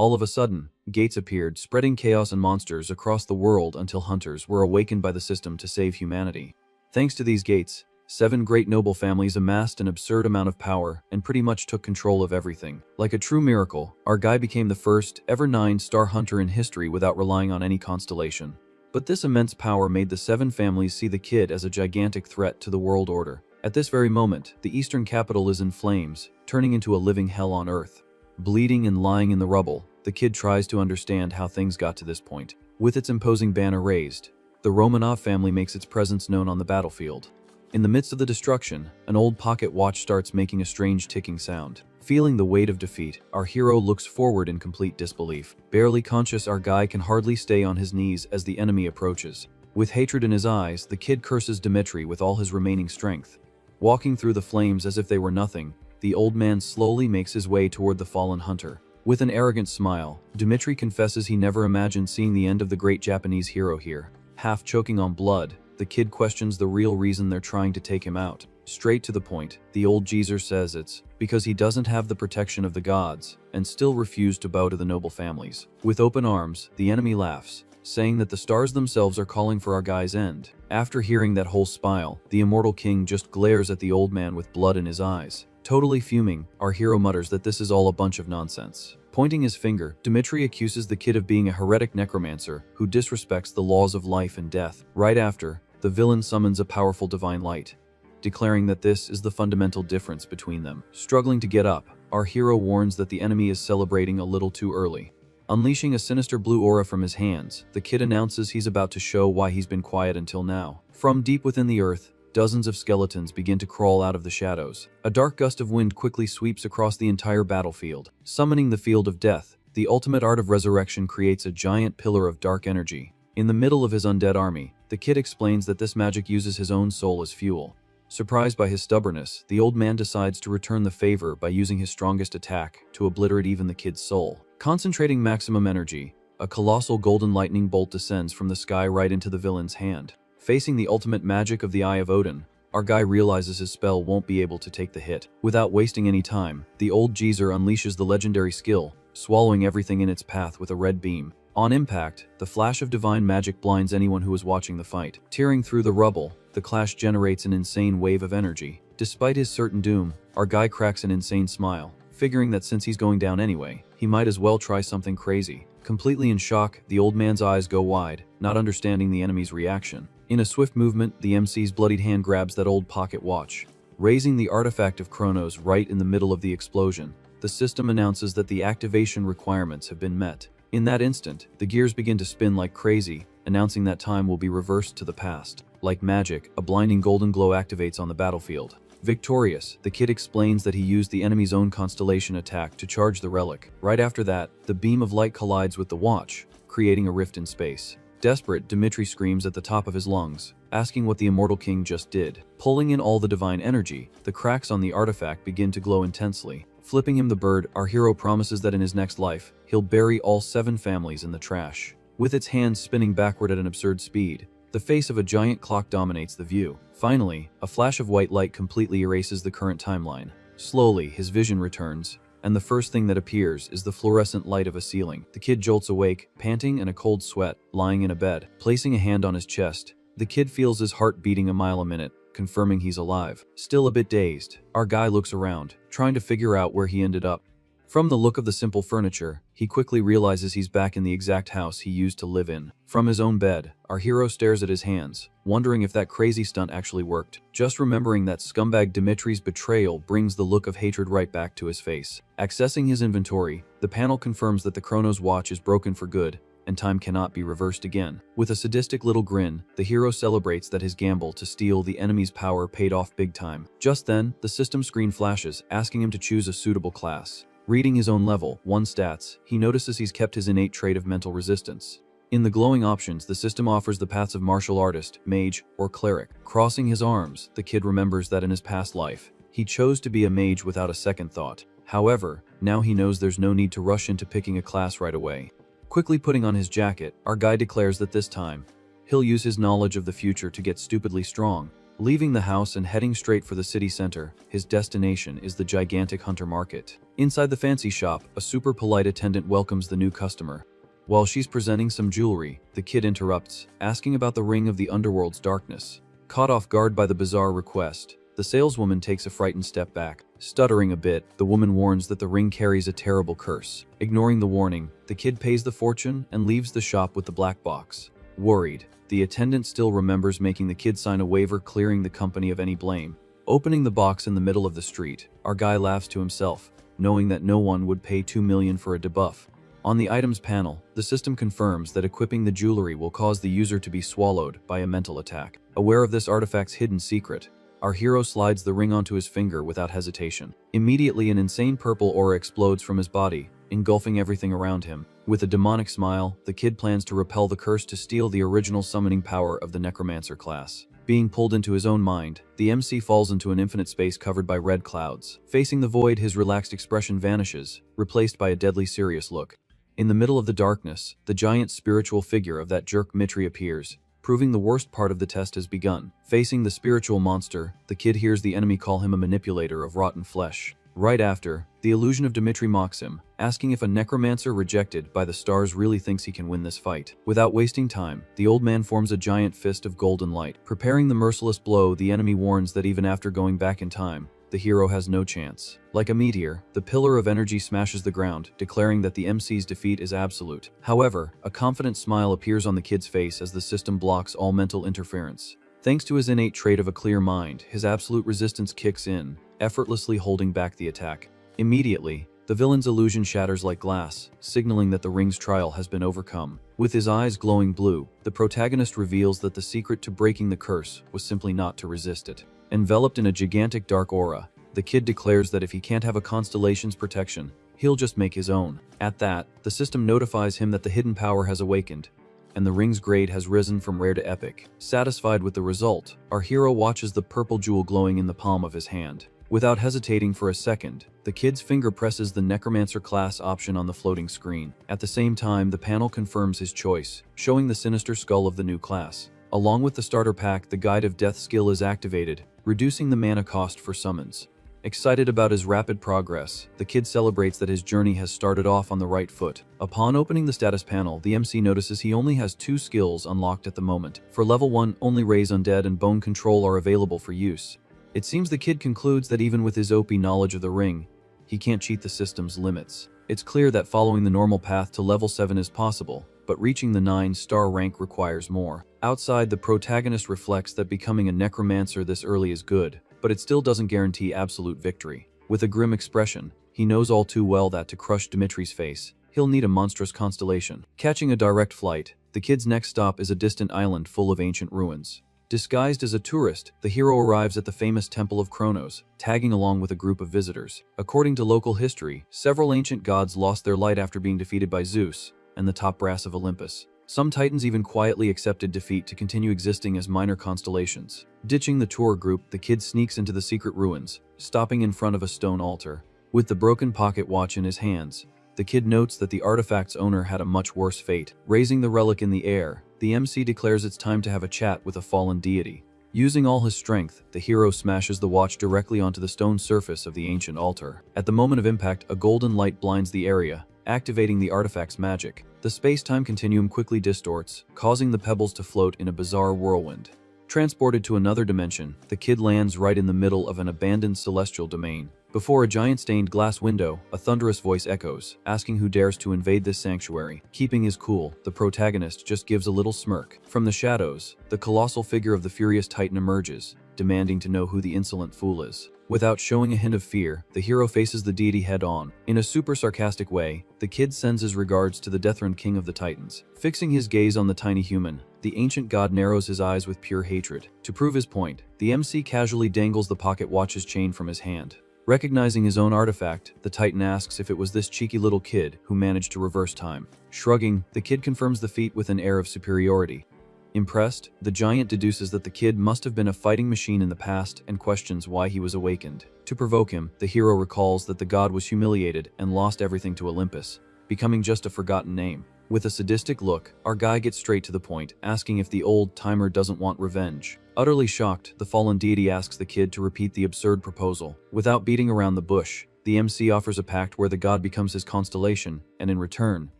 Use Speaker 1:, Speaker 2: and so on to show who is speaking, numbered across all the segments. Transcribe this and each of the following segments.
Speaker 1: All of a sudden, gates appeared, spreading chaos and monsters across the world until hunters were awakened by the system to save humanity. Thanks to these gates, 7 great noble families amassed an absurd amount of power and pretty much took control of everything. Like a true miracle, our guy became the first ever 9-star hunter in history without relying on any constellation. But this immense power made the 7 families see the kid as a gigantic threat to the world order. At this very moment, the eastern capital is in flames, turning into a living hell on earth. Bleeding and lying in the rubble, the kid tries to understand how things got to this point. With its imposing banner raised, the Romanov family makes its presence known on the battlefield. In the midst of the destruction, an old pocket watch starts making a strange ticking sound. Feeling the weight of defeat, our hero looks forward in complete disbelief. Barely conscious, our guy can hardly stay on his knees as the enemy approaches. With hatred in his eyes, the kid curses Dmitri with all his remaining strength. Walking through the flames as if they were nothing, the old man slowly makes his way toward the fallen hunter. With an arrogant smile, Dmitri confesses he never imagined seeing the end of the great Japanese hero here. Half choking on blood, the kid questions the real reason they're trying to take him out. Straight to the point, the old geezer says it's because he doesn't have the protection of the gods and still refused to bow to the noble families. With open arms, the enemy laughs, saying that the stars themselves are calling for our guy's end. After hearing that whole spiel, the immortal king just glares at the old man with blood in his eyes. Totally fuming, our hero mutters that this is all a bunch of nonsense. Pointing his finger, Dmitri accuses the kid of being a heretic necromancer who disrespects the laws of life and death. Right after, the villain summons a powerful divine light, declaring that this is the fundamental difference between them. Struggling to get up, our hero warns that the enemy is celebrating a little too early. Unleashing a sinister blue aura from his hands, the kid announces he's about to show why he's been quiet until now. From deep within the earth, dozens of skeletons begin to crawl out of the shadows. A dark gust of wind quickly sweeps across the entire battlefield. Summoning the field of death, the ultimate art of resurrection creates a giant pillar of dark energy. In the middle of his undead army, the kid explains that this magic uses his own soul as fuel. Surprised by his stubbornness, the old man decides to return the favor by using his strongest attack to obliterate even the kid's soul. Concentrating maximum energy, a colossal golden lightning bolt descends from the sky right into the villain's hand. Facing the ultimate magic of the Eye of Odin, our guy realizes his spell won't be able to take the hit. Without wasting any time, the old geezer unleashes the legendary skill, swallowing everything in its path with a red beam. On impact, the flash of divine magic blinds anyone who is watching the fight. Tearing through the rubble, the clash generates an insane wave of energy. Despite his certain doom, our guy cracks an insane smile, figuring that since he's going down anyway, he might as well try something crazy. Completely in shock, the old man's eyes go wide, not understanding the enemy's reaction. In a swift movement, the MC's bloodied hand grabs that old pocket watch, raising the artifact of Chronos right in the middle of the explosion. The system announces that the activation requirements have been met. In that instant, the gears begin to spin like crazy, announcing that time will be reversed to the past. Like magic, a blinding golden glow activates on the battlefield. Victorious, the kid explains that he used the enemy's own constellation attack to charge the relic. Right after that, the beam of light collides with the watch, creating a rift in space. Desperate, Dmitri screams at the top of his lungs, asking what the immortal king just did. Pulling in all the divine energy, the cracks on the artifact begin to glow intensely. Flipping him the bird, our hero promises that in his next life, he'll bury all 7 families in the trash. With its hands spinning backward at an absurd speed, the face of a giant clock dominates the view. Finally, a flash of white light completely erases the current timeline. Slowly, his vision returns, and the first thing that appears is the fluorescent light of a ceiling. The kid jolts awake, panting in a cold sweat, lying in a bed. Placing a hand on his chest, the kid feels his heart beating a mile a minute, confirming he's alive. Still a bit dazed, our guy looks around, trying to figure out where he ended up. From the look of the simple furniture, he quickly realizes he's back in the exact house he used to live in. From his own bed, our hero stares at his hands, wondering if that crazy stunt actually worked. Just remembering that scumbag Dmitri's betrayal brings the look of hatred right back to his face. Accessing his inventory, the panel confirms that the Chronos watch is broken for good, and time cannot be reversed again. With a sadistic little grin, the hero celebrates that his gamble to steal the enemy's power paid off big time. Just then, the system screen flashes, asking him to choose a suitable class. Reading his own level 1 stats, he notices he's kept his innate trait of mental resistance. In the glowing options, the system offers the paths of martial artist, mage, or cleric. Crossing his arms, the kid remembers that in his past life, he chose to be a mage without a second thought. However, now he knows there's no need to rush into picking a class right away. Quickly putting on his jacket, our guy declares that this time, he'll use his knowledge of the future to get stupidly strong. Leaving the house and heading straight for the city center, his destination is the gigantic Hunter Market. Inside the fancy shop, a super polite attendant welcomes the new customer. While she's presenting some jewelry, the kid interrupts, asking about the ring of the underworld's darkness. Caught off guard by the bizarre request, the saleswoman takes a frightened step back. Stuttering a bit, the woman warns that the ring carries a terrible curse. Ignoring the warning, the kid pays the fortune and leaves the shop with the black box. Worried, the attendant still remembers making the kid sign a waiver clearing the company of any blame. Opening the box in the middle of the street, our guy laughs to himself, knowing that no one would pay $2 million for a debuff. On the items panel, the system confirms that equipping the jewelry will cause the user to be swallowed by a mental attack. Aware of this artifact's hidden secret, our hero slides the ring onto his finger without hesitation. Immediately, an insane purple aura explodes from his body, engulfing everything around him. With a demonic smile, the kid plans to repel the curse to steal the original summoning power of the Necromancer class. Being pulled into his own mind, the MC falls into an infinite space covered by red clouds. Facing the void, his relaxed expression vanishes, replaced by a deadly serious look. In the middle of the darkness, the giant spiritual figure of that jerk Mitri appears, proving the worst part of the test has begun. Facing the spiritual monster, the kid hears the enemy call him a manipulator of rotten flesh. Right after, the illusion of Dimitri mocks him, asking if a necromancer rejected by the stars really thinks he can win this fight. Without wasting time, the old man forms a giant fist of golden light. Preparing the merciless blow, the enemy warns that even after going back in time, the hero has no chance. Like a meteor, the pillar of energy smashes the ground, declaring that the MC's defeat is absolute. However, a confident smile appears on the kid's face as the system blocks all mental interference. Thanks to his innate trait of a clear mind, his absolute resistance kicks in, effortlessly holding back the attack. Immediately, the villain's illusion shatters like glass, signaling that the ring's trial has been overcome. With his eyes glowing blue, the protagonist reveals that the secret to breaking the curse was simply not to resist it. Enveloped in a gigantic dark aura, the kid declares that if he can't have a constellation's protection, he'll just make his own. At that, the system notifies him that the hidden power has awakened, and the ring's grade has risen from rare to epic. Satisfied with the result, our hero watches the purple jewel glowing in the palm of his hand. Without hesitating for a second, the kid's finger presses the Necromancer class option on the floating screen. At the same time, the panel confirms his choice, showing the sinister skull of the new class. Along with the starter pack, the Guide of Death skill is activated, reducing the mana cost for summons. Excited about his rapid progress, the kid celebrates that his journey has started off on the right foot. Upon opening the status panel, the MC notices he only has 2 skills unlocked at the moment. For level 1, only Raise Undead and Bone Control are available for use. It seems the kid concludes that even with his OP knowledge of the ring, he can't cheat the system's limits. It's clear that following the normal path to level 7 is possible, but reaching the 9-star rank requires more. Outside, the protagonist reflects that becoming a necromancer this early is good, but it still doesn't guarantee absolute victory. With a grim expression, he knows all too well that to crush Dimitri's face, he'll need a monstrous constellation. Catching a direct flight, the kid's next stop is a distant island full of ancient ruins. Disguised as a tourist, the hero arrives at the famous Temple of Kronos, tagging along with a group of visitors. According to local history, several ancient gods lost their light after being defeated by Zeus and the top brass of Olympus. Some titans even quietly accepted defeat to continue existing as minor constellations. Ditching the tour group, the kid sneaks into the secret ruins, stopping in front of a stone altar. With the broken pocket watch in his hands, the kid notes that the artifact's owner had a much worse fate. Raising the relic in the air, the MC declares it's time to have a chat with a fallen deity. Using all his strength, the hero smashes the watch directly onto the stone surface of the ancient altar. At the moment of impact, a golden light blinds the area, activating the artifact's magic. The space-time continuum quickly distorts, causing the pebbles to float in a bizarre whirlwind. Transported to another dimension, the kid lands right in the middle of an abandoned celestial domain. Before a giant stained glass window, a thunderous voice echoes, asking who dares to invade this sanctuary. Keeping his cool, the protagonist just gives a little smirk. From the shadows, the colossal figure of the furious titan emerges, demanding to know who the insolent fool is. Without showing a hint of fear, the hero faces the deity head-on. In a super sarcastic way, the kid sends his regards to the dethroned king of the titans. Fixing his gaze on the tiny human, the ancient god narrows his eyes with pure hatred. To prove his point, the MC casually dangles the pocket watch's chain from his hand. Recognizing his own artifact, the titan asks if it was this cheeky little kid who managed to reverse time. Shrugging, the kid confirms the feat with an air of superiority. Impressed, the giant deduces that the kid must have been a fighting machine in the past and questions why he was awakened. To provoke him, the hero recalls that the god was humiliated and lost everything to Olympus, becoming just a forgotten name. With a sadistic look, our guy gets straight to the point, asking if the old-timer doesn't want revenge. Utterly shocked, the fallen deity asks the kid to repeat the absurd proposal. Without beating around the bush, the MC offers a pact where the god becomes his constellation, and in return,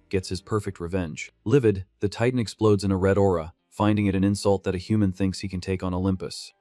Speaker 1: gets his perfect revenge. Livid, the Titan explodes in a red aura, finding it an insult that a human thinks he can take on Olympus.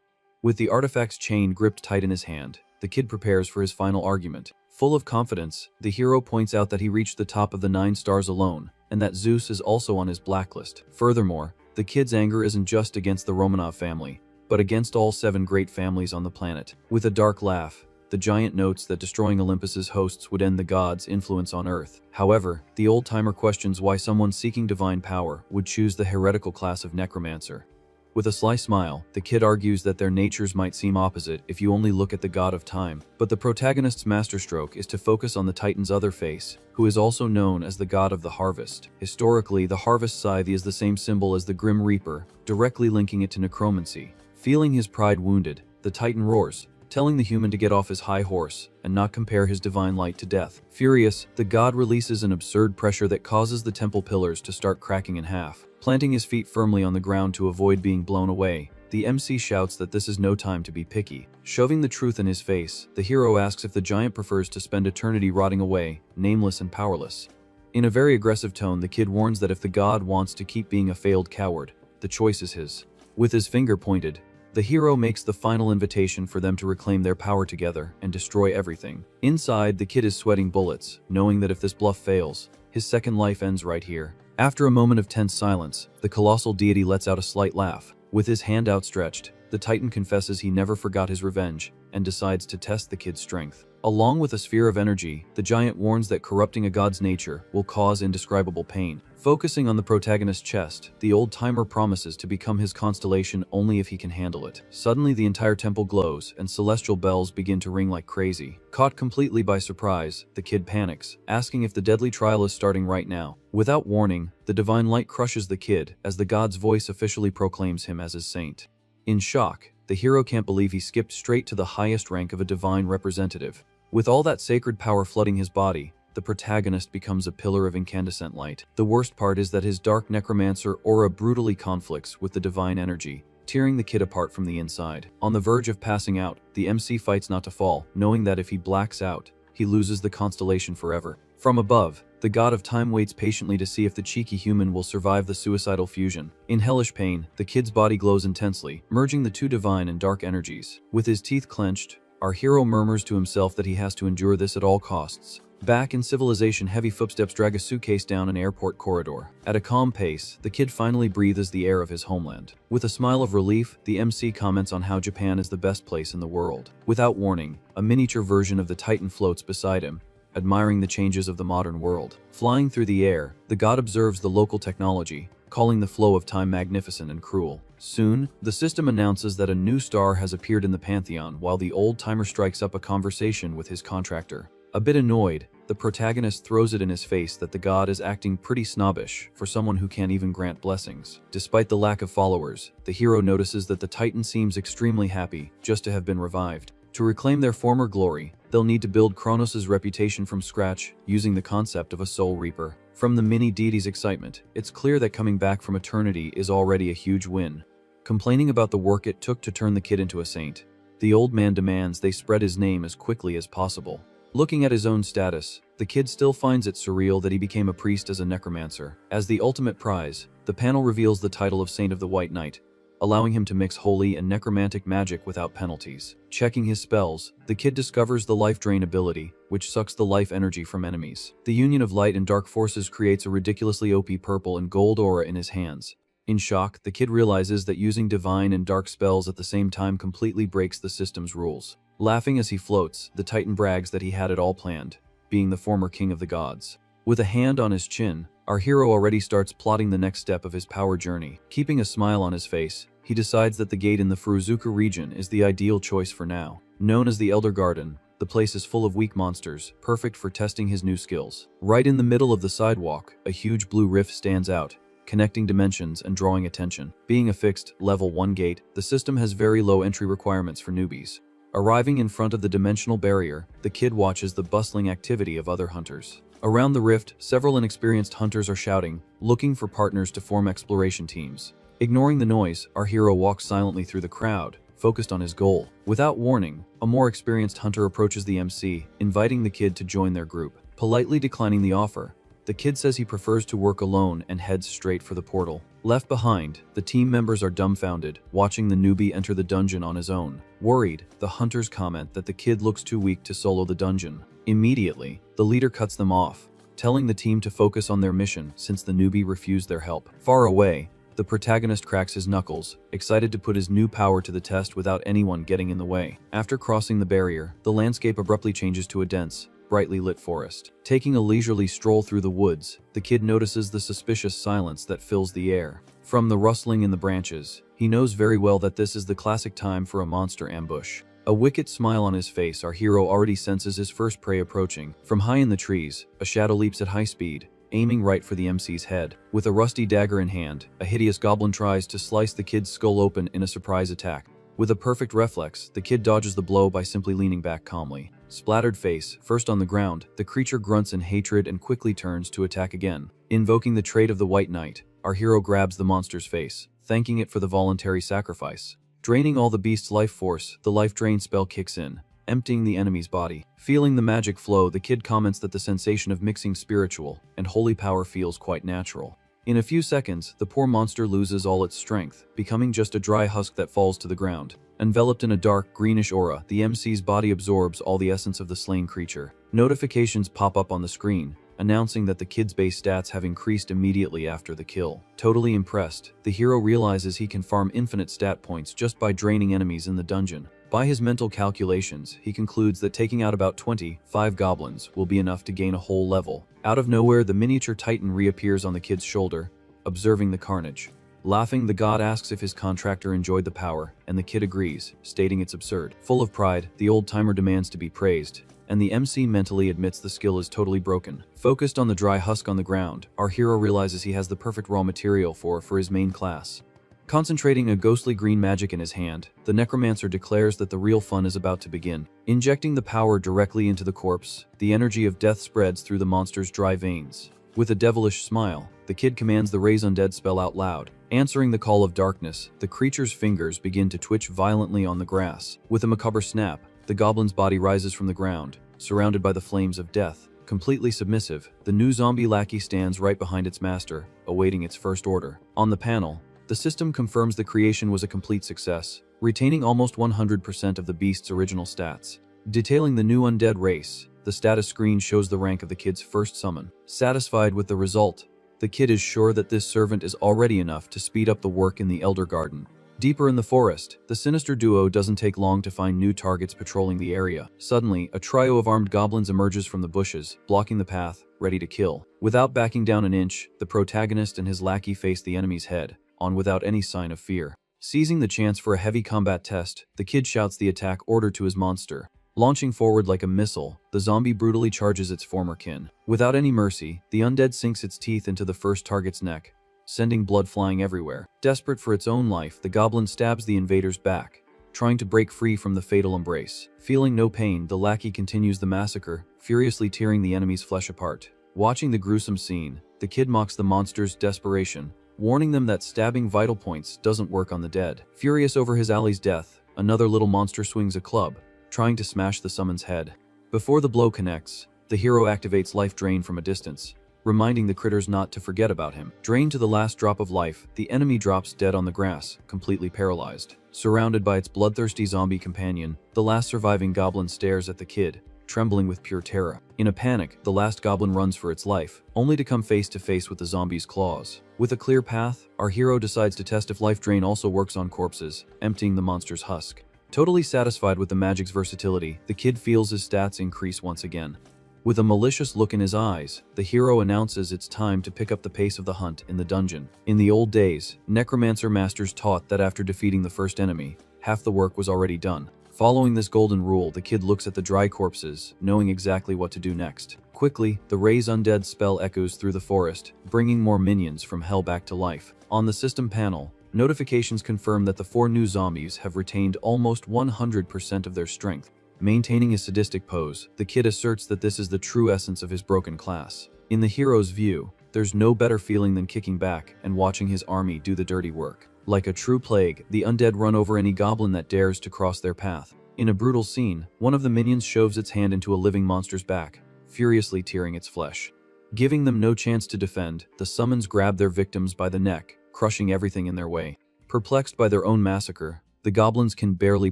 Speaker 1: With the artifact's chain gripped tight in his hand, the kid prepares for his final argument. Full of confidence, the hero points out that he reached the top of the 9 stars alone, and that Zeus is also on his blacklist. Furthermore, the kid's anger isn't just against the Romanov family, but against all 7 great families on the planet. With a dark laugh, the giant notes that destroying Olympus's hosts would end the gods' influence on Earth. However, the old-timer questions why someone seeking divine power would choose the heretical class of necromancer. With a sly smile, the kid argues that their natures might seem opposite if you only look at the god of time, but the protagonist's masterstroke is to focus on the Titan's other face, who is also known as the god of the harvest. Historically, the harvest scythe is the same symbol as the Grim Reaper, directly linking it to necromancy. Feeling his pride wounded, the Titan roars, telling the human to get off his high horse and not compare his divine light to death. Furious, the god releases an absurd pressure that causes the temple pillars to start cracking in half. Planting his feet firmly on the ground to avoid being blown away, the MC shouts that this is no time to be picky. Shoving the truth in his face, the hero asks if the giant prefers to spend eternity rotting away, nameless and powerless. In a very aggressive tone, the kid warns that if the god wants to keep being a failed coward, the choice is his. With his finger pointed, the hero makes the final invitation for them to reclaim their power together and destroy everything. Inside, the kid is sweating bullets, knowing that if this bluff fails, his second life ends right here. After a moment of tense silence, the colossal deity lets out a slight laugh. With his hand outstretched, the Titan confesses he never forgot his revenge and decides to test the kid's strength. Along with a sphere of energy, the giant warns that corrupting a god's nature will cause indescribable pain. Focusing on the protagonist's chest, the old-timer promises to become his constellation only if he can handle it. Suddenly, the entire temple glows, and celestial bells begin to ring like crazy. Caught completely by surprise, the kid panics, asking if the deadly trial is starting right now. Without warning, the divine light crushes the kid as the god's voice officially proclaims him as his saint. In shock, the hero can't believe he skipped straight to the highest rank of a divine representative. With all that sacred power flooding his body, the protagonist becomes a pillar of incandescent light. The worst part is that his dark necromancer aura brutally conflicts with the divine energy, tearing the kid apart from the inside. On the verge of passing out, the MC fights not to fall, knowing that if he blacks out, he loses the constellation forever. From above, the god of time waits patiently to see if the cheeky human will survive the suicidal fusion. In hellish pain, the kid's body glows intensely, merging the two divine and dark energies. With his teeth clenched, our hero murmurs to himself that he has to endure this at all costs. Back in civilization, heavy footsteps drag a suitcase down an airport corridor. At a calm pace, the kid finally breathes the air of his homeland. With a smile of relief, the MC comments on how Japan is the best place in the world. Without warning, a miniature version of the Titan floats beside him, admiring the changes of the modern world. Flying through the air, the god observes the local technology, calling the flow of time magnificent and cruel. Soon, the system announces that a new star has appeared in the pantheon while the old-timer strikes up a conversation with his contractor. A bit annoyed, the protagonist throws it in his face that the god is acting pretty snobbish for someone who can't even grant blessings. Despite the lack of followers, the hero notices that the Titan seems extremely happy just to have been revived. To reclaim their former glory, they'll need to build Kronos' reputation from scratch using the concept of a soul reaper. From the mini-deity's excitement, it's clear that coming back from eternity is already a huge win. Complaining about the work it took to turn the kid into a saint, the old man demands they spread his name as quickly as possible. Looking at his own status, the kid still finds it surreal that he became a priest as a necromancer. As the ultimate prize, the panel reveals the title of Saint of the White Knight, allowing him to mix holy and necromantic magic without penalties. Checking his spells, the kid discovers the Life Drain ability, which sucks the life energy from enemies. The union of light and dark forces creates a ridiculously OP purple and gold aura in his hands. In shock, the kid realizes that using divine and dark spells at the same time completely breaks the system's rules. Laughing as he floats, the Titan brags that he had it all planned, being the former king of the gods. With a hand on his chin, our hero already starts plotting the next step of his power journey. Keeping a smile on his face, he decides that the gate in the Furuzuka region is the ideal choice for now. Known as the Elder Garden, the place is full of weak monsters, perfect for testing his new skills. Right in the middle of the sidewalk, a huge blue rift stands out, connecting dimensions and drawing attention. Being a fixed, level 1 gate, the system has very low entry requirements for newbies. Arriving in front of the dimensional barrier, the kid watches the bustling activity of other hunters. Around the rift, several inexperienced hunters are shouting, looking for partners to form exploration teams. Ignoring the noise, our hero walks silently through the crowd, focused on his goal. Without warning, a more experienced hunter approaches the MC, inviting the kid to join their group. Politely declining the offer, the kid says he prefers to work alone and heads straight for the portal. Left behind, the team members are dumbfounded, watching the newbie enter the dungeon on his own. Worried, the hunters comment that the kid looks too weak to solo the dungeon. Immediately, the leader cuts them off, telling the team to focus on their mission since the newbie refused their help. Far away, the protagonist cracks his knuckles, excited to put his new power to the test without anyone getting in the way. After crossing the barrier, the landscape abruptly changes to a dense, brightly lit forest. Taking a leisurely stroll through the woods, the kid notices the suspicious silence that fills the air. From the rustling in the branches, he knows very well that this is the classic time for a monster ambush. A wicked smile on his face, our hero already senses his first prey approaching. From high in the trees, a shadow leaps at high speed, aiming right for the MC's head. With a rusty dagger in hand, a hideous goblin tries to slice the kid's skull open in a surprise attack. With a perfect reflex, the kid dodges the blow by simply leaning back calmly. Splattered face, first on the ground, the creature grunts in hatred and quickly turns to attack again. Invoking the trait of the White Knight, our hero grabs the monster's face, thanking it for the voluntary sacrifice. Draining all the beast's life force, the life drain spell kicks in, emptying the enemy's body. Feeling the magic flow, the kid comments that the sensation of mixing spiritual and holy power feels quite natural. In a few seconds, the poor monster loses all its strength, becoming just a dry husk that falls to the ground. Enveloped in a dark, greenish aura, the MC's body absorbs all the essence of the slain creature. Notifications pop up on the screen, announcing that the kid's base stats have increased immediately after the kill. Totally impressed, the hero realizes he can farm infinite stat points just by draining enemies in the dungeon. By his mental calculations, he concludes that taking out about 25 goblins will be enough to gain a whole level. Out of nowhere, the miniature titan reappears on the kid's shoulder, observing the carnage. Laughing, the god asks if his contractor enjoyed the power, and the kid agrees, stating it's absurd. Full of pride, the old-timer demands to be praised, and the MC mentally admits the skill is totally broken. Focused on the dry husk on the ground, our hero realizes he has the perfect raw material for his main class. Concentrating a ghostly green magic in his hand, the necromancer declares that the real fun is about to begin. Injecting the power directly into the corpse, the energy of death spreads through the monster's dry veins. With a devilish smile, the kid commands the Raise Undead spell out loud. Answering the call of darkness, the creature's fingers begin to twitch violently on the grass. With a macabre snap, the goblin's body rises from the ground, surrounded by the flames of death. Completely submissive, the new zombie lackey stands right behind its master, awaiting its first order. On the panel, the system confirms the creation was a complete success, retaining almost 100% of the beast's original stats. Detailing the new undead race, the status screen shows the rank of the kid's first summon. Satisfied with the result, the kid is sure that this servant is already enough to speed up the work in the Elder Garden. Deeper in the forest, the sinister duo doesn't take long to find new targets patrolling the area. Suddenly, a trio of armed goblins emerges from the bushes, blocking the path, ready to kill. Without backing down an inch, the protagonist and his lackey face the enemy's head, on without any sign of fear. Seizing the chance for a heavy combat test, the kid shouts the attack order to his monster. Launching forward like a missile, the zombie brutally charges its former kin. Without any mercy, the undead sinks its teeth into the first target's neck, sending blood flying everywhere. Desperate for its own life, the goblin stabs the invader's back, trying to break free from the fatal embrace. Feeling no pain, the lackey continues the massacre, furiously tearing the enemy's flesh apart. Watching the gruesome scene, the kid mocks the monster's desperation, warning them that stabbing vital points doesn't work on the dead. Furious over his ally's death, another little monster swings a club, trying to smash the summon's head. Before the blow connects, the hero activates Life Drain from a distance, reminding the critters not to forget about him. Drained to the last drop of life, the enemy drops dead on the grass, completely paralyzed. Surrounded by its bloodthirsty zombie companion, the last surviving goblin stares at the kid, trembling with pure terror. In a panic, the last goblin runs for its life, only to come face to face with the zombie's claws. With a clear path, our hero decides to test if Life Drain also works on corpses, emptying the monster's husk. Totally satisfied with the magic's versatility, the kid feels his stats increase once again. With a malicious look in his eyes, the hero announces it's time to pick up the pace of the hunt in the dungeon. In the old days, necromancer masters taught that after defeating the first enemy, half the work was already done. Following this golden rule, the kid looks at the dry corpses, knowing exactly what to do next. Quickly, the Raise Undead spell echoes through the forest, bringing more minions from hell back to life. On the system panel, notifications confirm that the 4 new zombies have retained almost 100% of their strength. Maintaining his sadistic pose, the kid asserts that this is the true essence of his broken class. In the hero's view, there's no better feeling than kicking back and watching his army do the dirty work. Like a true plague, the undead run over any goblin that dares to cross their path. In a brutal scene, one of the minions shoves its hand into a living monster's back, furiously tearing its flesh. Giving them no chance to defend, the summons grab their victims by the neck, crushing everything in their way. Perplexed by their own massacre, the goblins can barely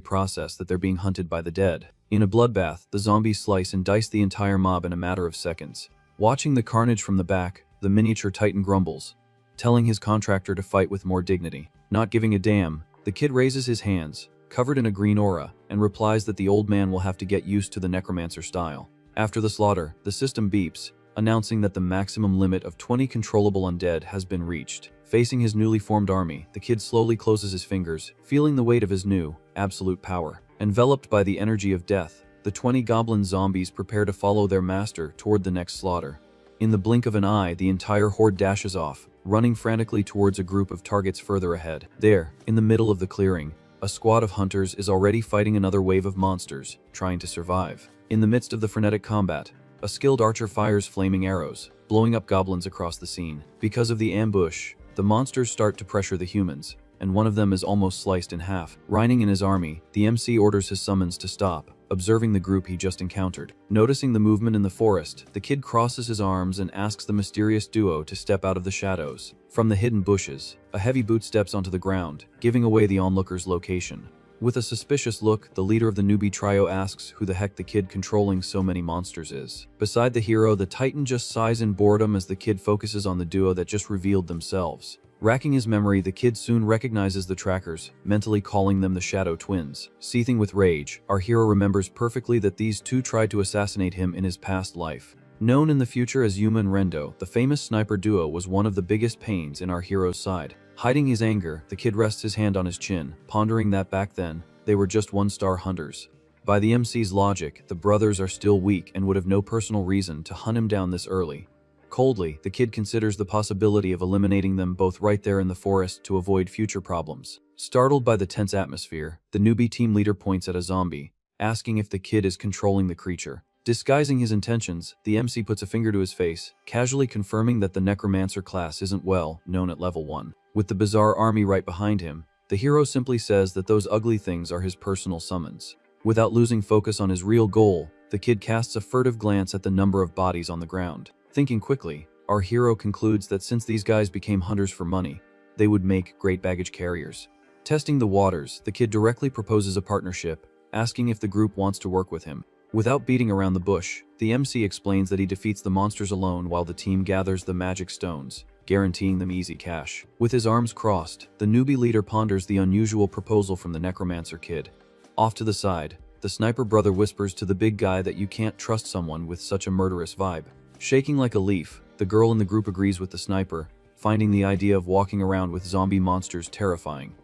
Speaker 1: process that they're being hunted by the dead. In a bloodbath, the zombies slice and dice the entire mob in a matter of seconds. Watching the carnage from the back, the miniature titan grumbles, telling his contractor to fight with more dignity. Not giving a damn, the kid raises his hands, covered in a green aura, and replies that the old man will have to get used to the necromancer style. After the slaughter, the system beeps, announcing that the maximum limit of 20 controllable undead has been reached. Facing his newly formed army, the kid slowly closes his fingers, feeling the weight of his new, absolute power. Enveloped by the energy of death, the 20 goblin zombies prepare to follow their master toward the next slaughter. In the blink of an eye, the entire horde dashes off, running frantically towards a group of targets further ahead. There, in the middle of the clearing, a squad of hunters is already fighting another wave of monsters, trying to survive. In the midst of the frenetic combat, a skilled archer fires flaming arrows, blowing up goblins across the scene. Because of the ambush, the monsters start to pressure the humans, and one of them is almost sliced in half. Reining in his army, the MC orders his summons to stop, observing the group he just encountered. Noticing the movement in the forest, the kid crosses his arms and asks the mysterious duo to step out of the shadows. From the hidden bushes, a heavy boot steps onto the ground, giving away the onlooker's location. With a suspicious look, the leader of the newbie trio asks who the heck the kid controlling so many monsters is. Beside the hero, the titan just sighs in boredom as the kid focuses on the duo that just revealed themselves. Racking his memory, the kid soon recognizes the trackers, mentally calling them the Shadow Twins. Seething with rage, our hero remembers perfectly that these two tried to assassinate him in his past life. Known in the future as Yuma and Rendo, the famous sniper duo was one of the biggest pains in our hero's side. Hiding his anger, the kid rests his hand on his chin, pondering that back then, they were just one-star hunters. By the MC's logic, the brothers are still weak and would have no personal reason to hunt him down this early. Coldly, the kid considers the possibility of eliminating them both right there in the forest to avoid future problems. Startled by the tense atmosphere, the newbie team leader points at a zombie, asking if the kid is controlling the creature. Disguising his intentions, the MC puts a finger to his face, casually confirming that the necromancer class isn't well known at level 1. With the bizarre army right behind him, the hero simply says that those ugly things are his personal summons. Without losing focus on his real goal, the kid casts a furtive glance at the number of bodies on the ground. Thinking quickly, our hero concludes that since these guys became hunters for money, they would make great baggage carriers. Testing the waters, the kid directly proposes a partnership, asking if the group wants to work with him. Without beating around the bush, the MC explains that he defeats the monsters alone while the team gathers the magic stones, guaranteeing them easy cash. With his arms crossed, the newbie leader ponders the unusual proposal from the necromancer kid. Off to the side, the sniper brother whispers to the big guy that you can't trust someone with such a murderous vibe. Shaking like a leaf, the girl in the group agrees with the sniper, finding the idea of walking around with zombie monsters terrifying.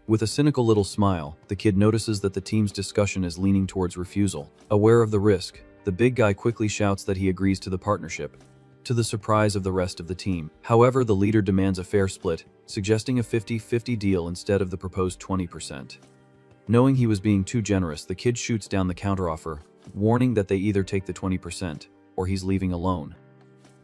Speaker 1: With a cynical little smile, the kid notices that the team's discussion is leaning towards refusal. Aware of the risk, the big guy quickly shouts that he agrees to the partnership, to the surprise of the rest of the team. However, the leader demands a fair split, suggesting a 50-50 deal instead of the proposed 20%. Knowing he was being too generous, the kid shoots down the counteroffer, warning that they either take the 20% or he's leaving alone.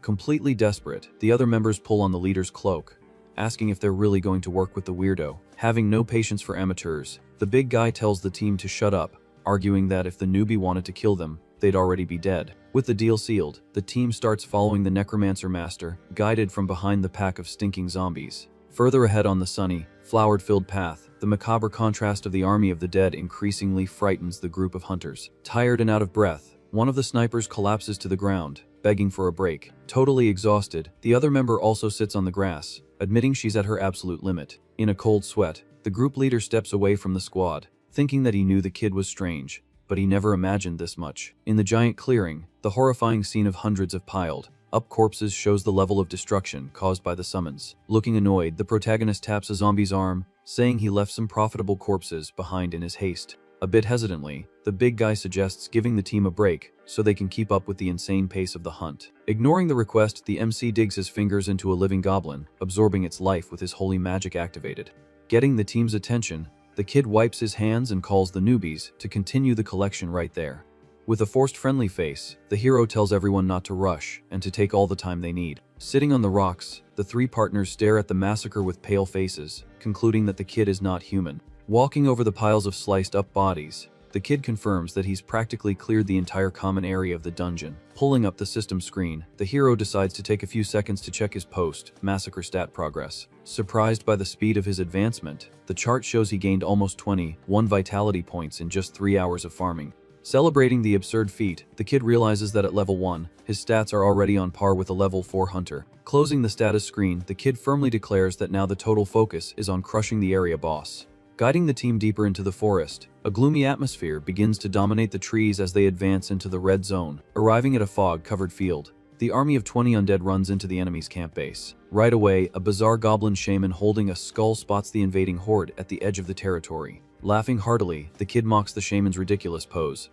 Speaker 1: Completely desperate, the other members pull on the leader's cloak, asking if they're really going to work with the weirdo. Having no patience for amateurs, the big guy tells the team to shut up, arguing that if the newbie wanted to kill them, they'd already be dead. With the deal sealed, the team starts following the necromancer master, guided from behind the pack of stinking zombies. Further ahead on the sunny, flower-filled path, the macabre contrast of the army of the dead increasingly frightens the group of hunters. Tired and out of breath, one of the snipers collapses to the ground, begging for a break. Totally exhausted, the other member also sits on the grass, admitting she's at her absolute limit. In a cold sweat, the group leader steps away from the squad, thinking that he knew the kid was strange, but he never imagined this much. In the giant clearing, the horrifying scene of hundreds of piled up corpses shows the level of destruction caused by the summons. Looking annoyed, the protagonist taps a zombie's arm, saying he left some profitable corpses behind in his haste. A bit hesitantly, the big guy suggests giving the team a break so they can keep up with the insane pace of the hunt. Ignoring the request, the MC digs his fingers into a living goblin, absorbing its life with his holy magic activated. Getting the team's attention, The kid wipes his hands and calls the newbies to continue the collection right there. With a forced friendly face, the hero tells everyone not to rush and to take all the time they need. Sitting on the rocks, the three partners stare at the massacre with pale faces, concluding that the kid is not human. Walking over the piles of sliced up bodies, the kid confirms that he's practically cleared the entire common area of the dungeon. Pulling up the system screen, the hero decides to take a few seconds to check his post-massacre stat progress. Surprised by the speed of his advancement, the chart shows he gained almost 21 vitality points in just 3 hours of farming. Celebrating the absurd feat, the kid realizes that at level 1, his stats are already on par with a level 4 hunter. Closing the status screen, the kid firmly declares that now the total focus is on crushing the area boss. Guiding the team deeper into the forest, a gloomy atmosphere begins to dominate the trees as they advance into the red zone. Arriving at a fog-covered field, the army of 20 undead runs into the enemy's camp base. Right away, a bizarre goblin shaman holding a skull spots the invading horde at the edge of the territory. Laughing heartily, the kid mocks the shaman's ridiculous pose,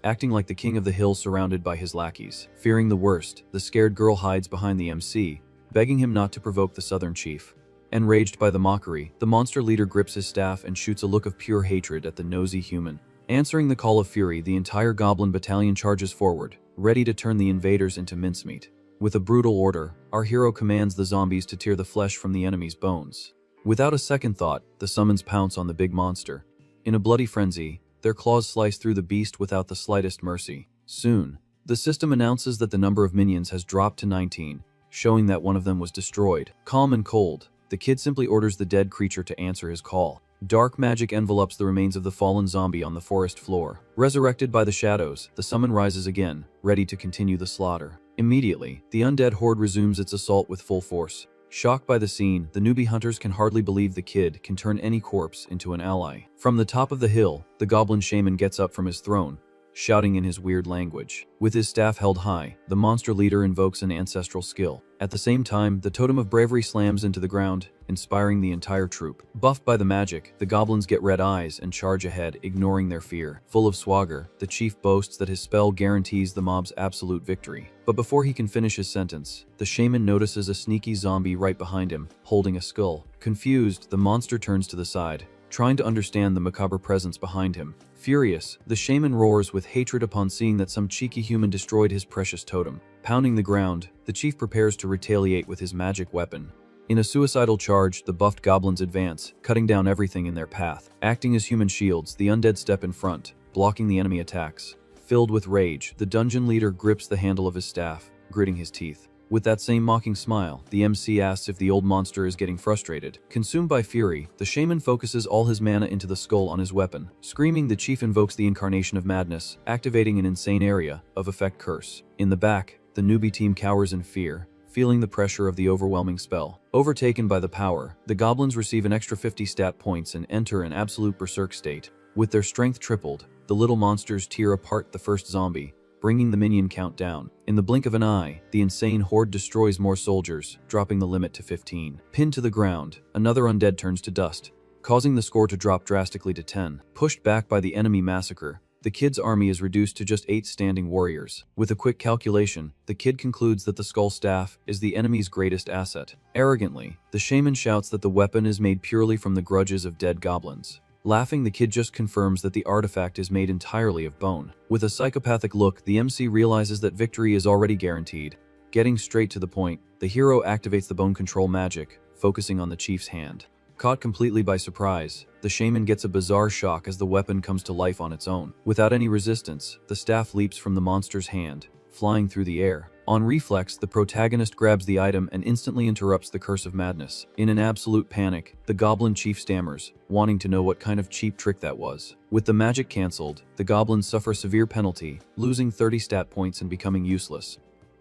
Speaker 1: acting like the king of the hill surrounded by his lackeys. Fearing the worst, the scared girl hides behind the MC, begging him not to provoke the southern chief. Enraged by the mockery, the monster leader grips his staff and shoots a look of pure hatred at the nosy human. Answering the call of fury, the entire goblin battalion charges forward, ready to turn the invaders into mincemeat. With a brutal order, our hero commands the zombies to tear the flesh from the enemy's bones. Without a second thought, the summons pounce on the big monster. In a bloody frenzy, their claws slice through the beast without the slightest mercy. Soon, the system announces that the number of minions has dropped to 19, showing that one of them was destroyed. Calm and cold, the kid simply orders the dead creature to answer his call. Dark magic envelops the remains of the fallen zombie on the forest floor. Resurrected by the shadows, the summon rises again, ready to continue the slaughter. Immediately, the undead horde resumes its assault with full force. Shocked by the scene, the newbie hunters can hardly believe the kid can turn any corpse into an ally. From the top of the hill, the goblin shaman gets up from his throne, shouting in his weird language. With his staff held high, the monster leader invokes an ancestral skill. At the same time, the totem of bravery slams into the ground, inspiring the entire troop. Buffed by the magic, the goblins get red eyes and charge ahead, ignoring their fear. Full of swagger, the chief boasts that his spell guarantees the mob's absolute victory. But before he can finish his sentence, the shaman notices a sneaky zombie right behind him, holding a skull. Confused, the monster turns to the side, trying to understand the macabre presence behind him. Furious, the shaman roars with hatred upon seeing that some cheeky human destroyed his precious totem. Pounding the ground, the chief prepares to retaliate with his magic weapon. In a suicidal charge, the buffed goblins advance, cutting down everything in their path. Acting as human shields, the undead step in front, blocking the enemy attacks. Filled with rage, the dungeon leader grips the handle of his staff, gritting his teeth. With that same mocking smile, the MC asks if the old monster is getting frustrated. Consumed by fury, the shaman focuses all his mana into the skull on his weapon. Screaming, the chief invokes the incarnation of madness, activating an insane area of effect curse. In the back, the newbie team cowers in fear, feeling the pressure of the overwhelming spell. Overtaken by the power, the goblins receive an extra 50 stat points and enter an absolute berserk state. With their strength tripled, the little monsters tear apart the first zombie, bringing the minion count down. In the blink of an eye, the insane horde destroys more soldiers, dropping the limit to 15. Pinned to the ground, another undead turns to dust, causing the score to drop drastically to 10. Pushed back by the enemy massacre, the kid's army is reduced to just 8 standing warriors. With a quick calculation, the kid concludes that the skull staff is the enemy's greatest asset. Arrogantly, the shaman shouts that the weapon is made purely from the grudges of dead goblins. Laughing, the kid just confirms that the artifact is made entirely of bone. With a psychopathic look, the MC realizes that victory is already guaranteed. Getting straight to the point, the hero activates the bone control magic, focusing on the chief's hand. Caught completely by surprise, the shaman gets a bizarre shock as the weapon comes to life on its own. Without any resistance, the staff leaps from the monster's hand, flying through the air. On reflex, the protagonist grabs the item and instantly interrupts the curse of madness. In an absolute panic, the goblin chief stammers, wanting to know what kind of cheap trick that was. With the magic cancelled, the goblins suffer a severe penalty, losing 30 stat points and becoming useless.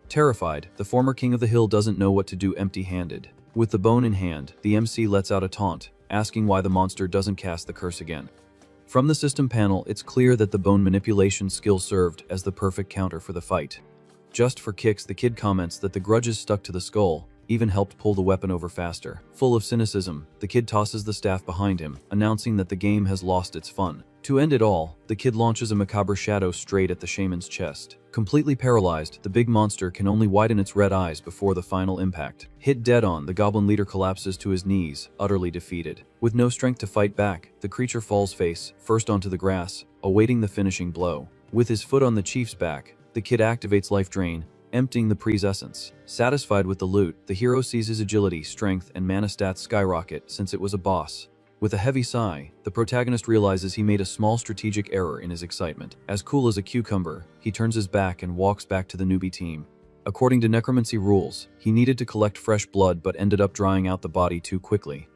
Speaker 1: Terrified, the former king of the hill doesn't know what to do empty-handed. With the bone in hand, the MC lets out a taunt, asking why the monster doesn't cast the curse again. From the system panel, it's clear that the bone manipulation skill served as the perfect counter for the fight. Just for kicks, the kid comments that the grudges stuck to the skull, even helped pull the weapon over faster. Full of cynicism, the kid tosses the staff behind him, announcing that the game has lost its fun. To end it all, the kid launches a macabre shadow straight at the shaman's chest. Completely paralyzed, the big monster can only widen its red eyes before the final impact. Hit dead on, the goblin leader collapses to his knees, utterly defeated. With no strength to fight back, the creature falls face first onto the grass, awaiting the finishing blow. With his foot on the chief's back, the kid activates Life Drain, emptying the Pre's essence. Satisfied with the loot, the hero sees his agility, strength, and mana stats skyrocket since it was a boss. With a heavy sigh, the protagonist realizes he made a small strategic error in his excitement. As cool as a cucumber, he turns his back and walks back to the newbie team. According to necromancy rules, he needed to collect fresh blood but ended up drying out the body too quickly.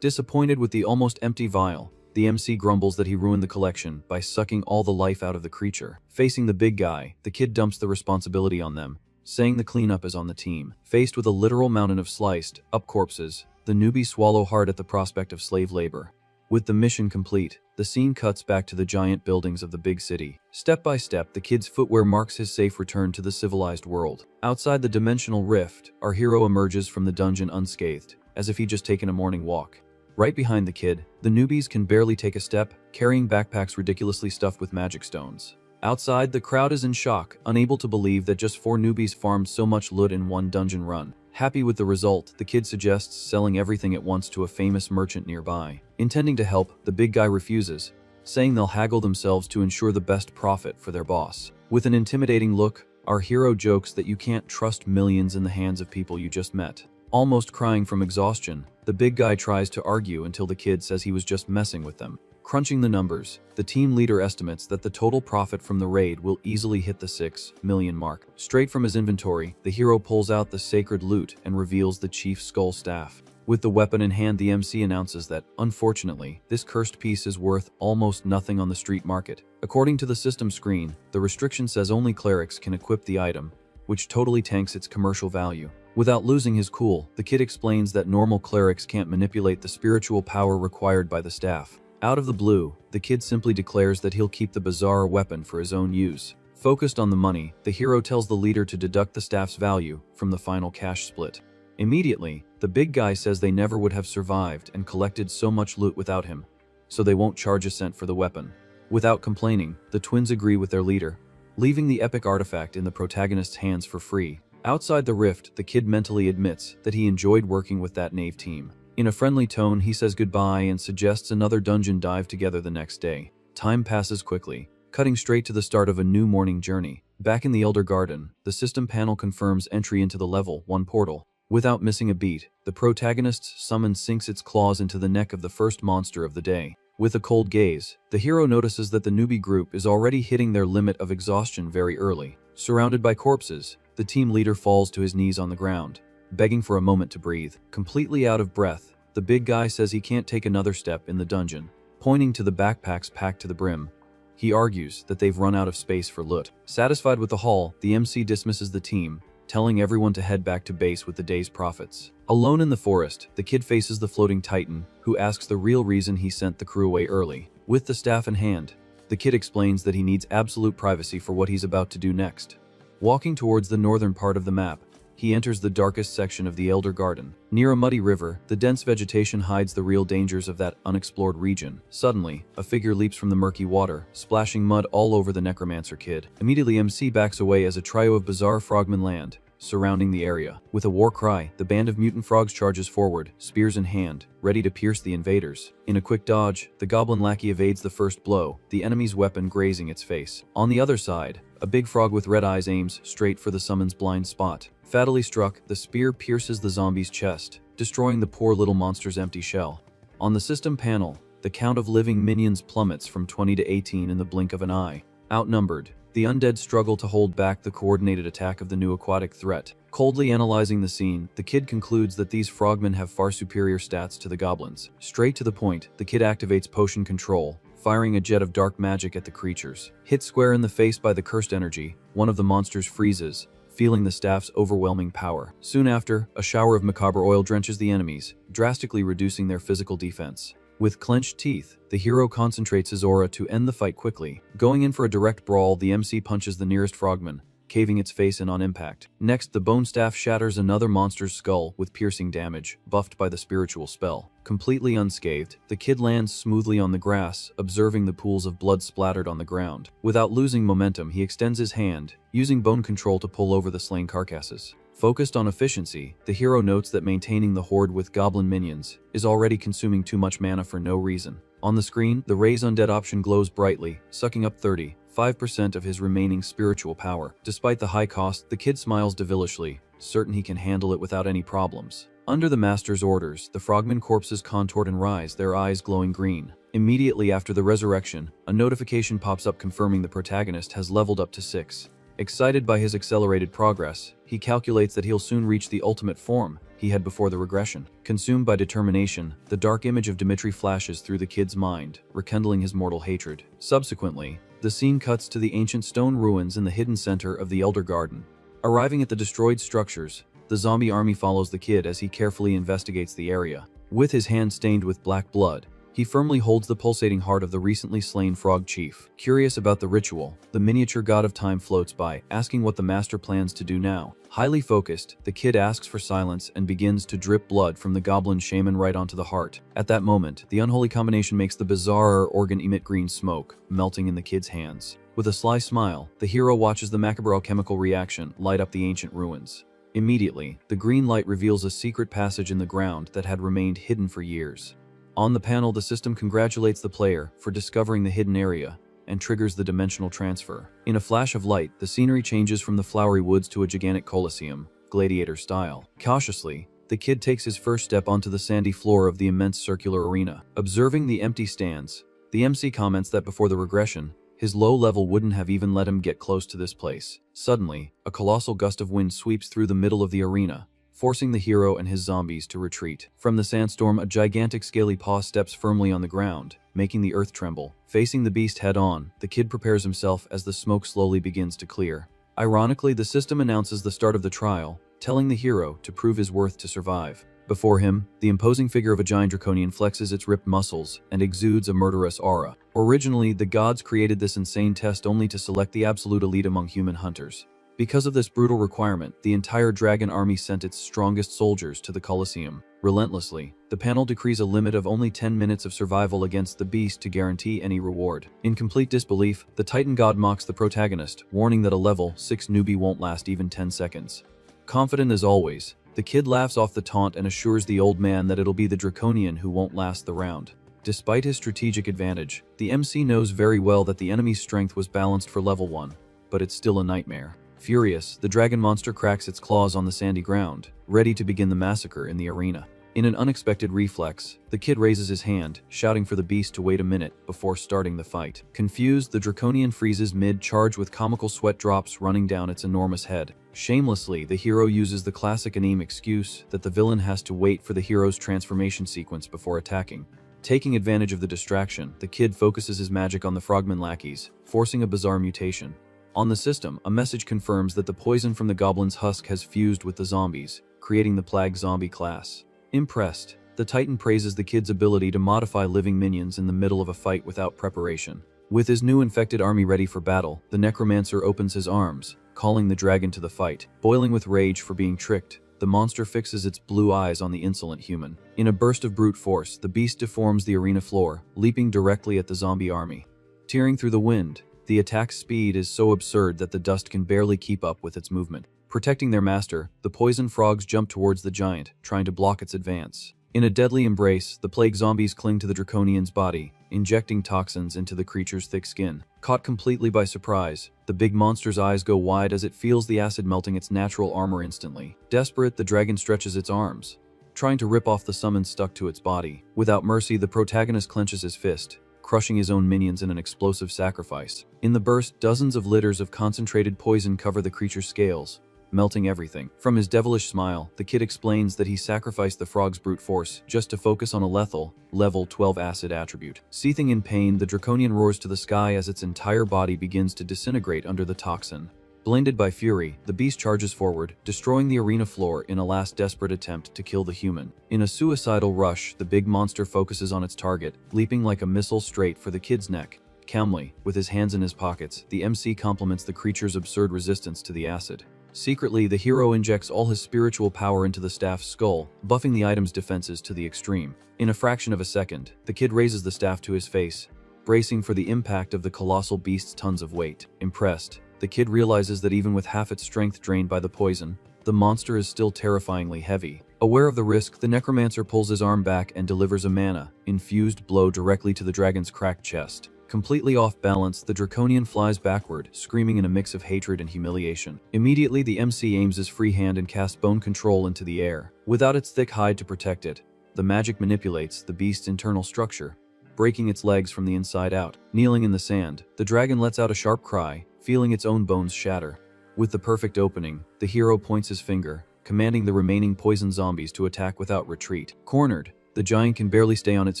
Speaker 1: Disappointed with the almost empty vial, the MC grumbles that he ruined the collection by sucking all the life out of the creature. Facing the big guy, the kid dumps the responsibility on them, saying the cleanup is on the team. Faced with a literal mountain of sliced up corpses, the newbies swallow hard at the prospect of slave labor. With the mission complete, the scene cuts back to the giant buildings of the big city. Step by step, the kid's footwear marks his safe return to the civilized world. Outside the dimensional rift, our hero emerges from the dungeon unscathed, as if he'd just taken a morning walk. Right behind the kid, the newbies can barely take a step, carrying backpacks ridiculously stuffed with magic stones. Outside, the crowd is in shock, unable to believe that just 4 newbies farmed so much loot in one dungeon run. Happy with the result, the kid suggests selling everything at once to a famous merchant nearby. Intending to help, the big guy refuses, saying they'll haggle themselves to ensure the best profit for their boss. With an intimidating look, our hero jokes that you can't trust millions in the hands of people you just met. Almost crying from exhaustion, the big guy tries to argue until the kid says he was just messing with them. Crunching the numbers, the team leader estimates that the total profit from the raid will easily hit the 6 million mark. Straight from his inventory, the hero pulls out the sacred loot and reveals the chief's skull staff. With the weapon in hand, the MC announces that, unfortunately, this cursed piece is worth almost nothing on the street market. According to the system screen, the restriction says only clerics can equip the item, which totally tanks its commercial value. Without losing his cool, the kid explains that normal clerics can't manipulate the spiritual power required by the staff. Out of the blue, the kid simply declares that he'll keep the bizarre weapon for his own use. Focused on the money, the hero tells the leader to deduct the staff's value from the final cash split. Immediately, the big guy says they never would have survived and collected so much loot without him, so they won't charge a cent for the weapon. Without complaining, the twins agree with their leader, leaving the epic artifact in the protagonist's hands for free. Outside the rift, the kid mentally admits that he enjoyed working with that knave team. In a friendly tone, he says goodbye and suggests another dungeon dive together the next day. Time passes quickly, cutting straight to the start of a new morning journey. Back in the Elder Garden, the system panel confirms entry into the Level 1 portal. Without missing a beat, the protagonist's summon sinks its claws into the neck of the first monster of the day. With a cold gaze, the hero notices that the newbie group is already hitting their limit of exhaustion very early. Surrounded by corpses, the team leader falls to his knees on the ground, begging for a moment to breathe. Completely out of breath, the big guy says he can't take another step in the dungeon. Pointing to the backpacks packed to the brim, he argues that they've run out of space for loot. Satisfied with the haul, the MC dismisses the team, telling everyone to head back to base with the day's profits. Alone in the forest, the kid faces the floating titan, who asks the real reason he sent the crew away early. With the staff in hand, the kid explains that he needs absolute privacy for what he's about to do next. Walking towards the northern part of the map, he enters the darkest section of the Elder Garden. Near a muddy river, the dense vegetation hides the real dangers of that unexplored region. Suddenly, a figure leaps from the murky water, splashing mud all over the necromancer kid. Immediately, MC backs away as a trio of bizarre frogmen land, surrounding the area. With a war cry, the band of mutant frogs charges forward, spears in hand, ready to pierce the invaders. In a quick dodge, the goblin lackey evades the first blow, the enemy's weapon grazing its face. On the other side, a big frog with red eyes aims straight for the summon's blind spot. Fatally struck, the spear pierces the zombie's chest, destroying the poor little monster's empty shell. On the system panel, the count of living minions plummets from 20 to 18 in the blink of an eye. Outnumbered, the undead struggle to hold back the coordinated attack of the new aquatic threat. Coldly analyzing the scene, the kid concludes that these frogmen have far superior stats to the goblins. Straight to the point, the kid activates potion control, firing a jet of dark magic at the creatures. Hit square in the face by the cursed energy, one of the monsters freezes, feeling the staff's overwhelming power. Soon after, a shower of macabre oil drenches the enemies, drastically reducing their physical defense. With clenched teeth, the hero concentrates his aura to end the fight quickly. Going in for a direct brawl, the MC punches the nearest frogman, caving its face in on impact. Next, the bone staff shatters another monster's skull with piercing damage, buffed by the spiritual spell. Completely unscathed, the kid lands smoothly on the grass, observing the pools of blood splattered on the ground. Without losing momentum, he extends his hand, using bone control to pull over the slain carcasses. Focused on efficiency, the hero notes that maintaining the horde with goblin minions is already consuming too much mana for no reason. On the screen, the Raise Undead option glows brightly, sucking up 35% of his remaining spiritual power. Despite the high cost, the kid smiles devilishly, certain he can handle it without any problems. Under the master's orders, the frogmen corpses contort and rise, their eyes glowing green. Immediately after the resurrection, a notification pops up confirming the protagonist has leveled up to 6. Excited by his accelerated progress, he calculates that he'll soon reach the ultimate form he had before the regression. Consumed by determination, the dark image of Dimitri flashes through the kid's mind, rekindling his mortal hatred. Subsequently, the scene cuts to the ancient stone ruins in the hidden center of the Elder Garden. Arriving at the destroyed structures, the zombie army follows the kid as he carefully investigates the area. With his hand stained with black blood, he firmly holds the pulsating heart of the recently slain frog chief. Curious about the ritual, the miniature god of time floats by, asking what the master plans to do now. Highly focused, the kid asks for silence and begins to drip blood from the goblin shaman right onto the heart. At that moment, the unholy combination makes the bizarre organ emit green smoke, melting in the kid's hands. With a sly smile, the hero watches the macabre alchemical reaction light up the ancient ruins. Immediately, the green light reveals a secret passage in the ground that had remained hidden for years. On the panel, the system congratulates the player for discovering the hidden area and triggers the dimensional transfer. In a flash of light, the scenery changes from the flowery woods to a gigantic coliseum, gladiator style. Cautiously, the kid takes his first step onto the sandy floor of the immense circular arena. Observing the empty stands, the MC comments that before the regression, his low level wouldn't have even let him get close to this place. Suddenly, a colossal gust of wind sweeps through the middle of the arena, forcing the hero and his zombies to retreat. From the sandstorm, a gigantic scaly paw steps firmly on the ground, making the earth tremble. Facing the beast head-on, the kid prepares himself as the smoke slowly begins to clear. Ironically, the system announces the start of the trial, telling the hero to prove his worth to survive. Before him, the imposing figure of a giant draconian flexes its ripped muscles and exudes a murderous aura. Originally, the gods created this insane test only to select the absolute elite among human hunters. Because of this brutal requirement, the entire dragon army sent its strongest soldiers to the Colosseum. Relentlessly, the panel decrees a limit of only 10 minutes of survival against the beast to guarantee any reward. In complete disbelief, the Titan god mocks the protagonist, warning that a level 6 newbie won't last even 10 seconds. Confident as always, the kid laughs off the taunt and assures the old man that it'll be the draconian who won't last the round. Despite his strategic advantage, the MC knows very well that the enemy's strength was balanced for level 1, but it's still a nightmare. Furious, the dragon monster cracks its claws on the sandy ground, ready to begin the massacre in the arena. In an unexpected reflex, the kid raises his hand, shouting for the beast to wait a minute before starting the fight. Confused, the draconian freezes mid-charge with comical sweat drops running down its enormous head. Shamelessly, the hero uses the classic anime excuse that the villain has to wait for the hero's transformation sequence before attacking. Taking advantage of the distraction, the kid focuses his magic on the frogman lackeys, forcing a bizarre mutation. On the system, a message confirms that the poison from the goblin's husk has fused with the zombies, creating the Plague Zombie class. Impressed, the Titan praises the kid's ability to modify living minions in the middle of a fight without preparation. With his new infected army ready for battle, the Necromancer opens his arms, calling the dragon to the fight. Boiling with rage for being tricked, the monster fixes its blue eyes on the insolent human. In a burst of brute force, the beast deforms the arena floor, leaping directly at the zombie army. Tearing through the wind, the attack's speed is so absurd that the dust can barely keep up with its movement. Protecting their master, the poison frogs jump towards the giant, trying to block its advance. In a deadly embrace, the plague zombies cling to the draconian's body, injecting toxins into the creature's thick skin. Caught completely by surprise, the big monster's eyes go wide as it feels the acid melting its natural armor instantly. Desperate, the dragon stretches its arms, trying to rip off the summons stuck to its body. Without mercy, the protagonist clenches his fist, crushing his own minions in an explosive sacrifice. In the burst, dozens of liters of concentrated poison cover the creature's scales, melting everything. From his devilish smile, the kid explains that he sacrificed the frog's brute force just to focus on a lethal, level 12 acid attribute. Seething in pain, the draconian roars to the sky as its entire body begins to disintegrate under the toxin. Blinded by fury, the beast charges forward, destroying the arena floor in a last desperate attempt to kill the human. In a suicidal rush, the big monster focuses on its target, leaping like a missile straight for the kid's neck. Calmly, with his hands in his pockets, the MC compliments the creature's absurd resistance to the acid. Secretly, the hero injects all his spiritual power into the staff's skull, buffing the item's defenses to the extreme. In a fraction of a second, the kid raises the staff to his face, bracing for the impact of the colossal beast's tons of weight. Impressed, the kid realizes that even with half its strength drained by the poison, the monster is still terrifyingly heavy. Aware of the risk, the necromancer pulls his arm back and delivers a mana-infused blow directly to the dragon's cracked chest. Completely off balance, the draconian flies backward, screaming in a mix of hatred and humiliation. Immediately, the MC aims his free hand and casts bone control into the air. Without its thick hide to protect it, the magic manipulates the beast's internal structure, breaking its legs from the inside out. Kneeling in the sand, the dragon lets out a sharp cry, feeling its own bones shatter. With the perfect opening, the hero points his finger, commanding the remaining poison zombies to attack without retreat. Cornered, the giant can barely stay on its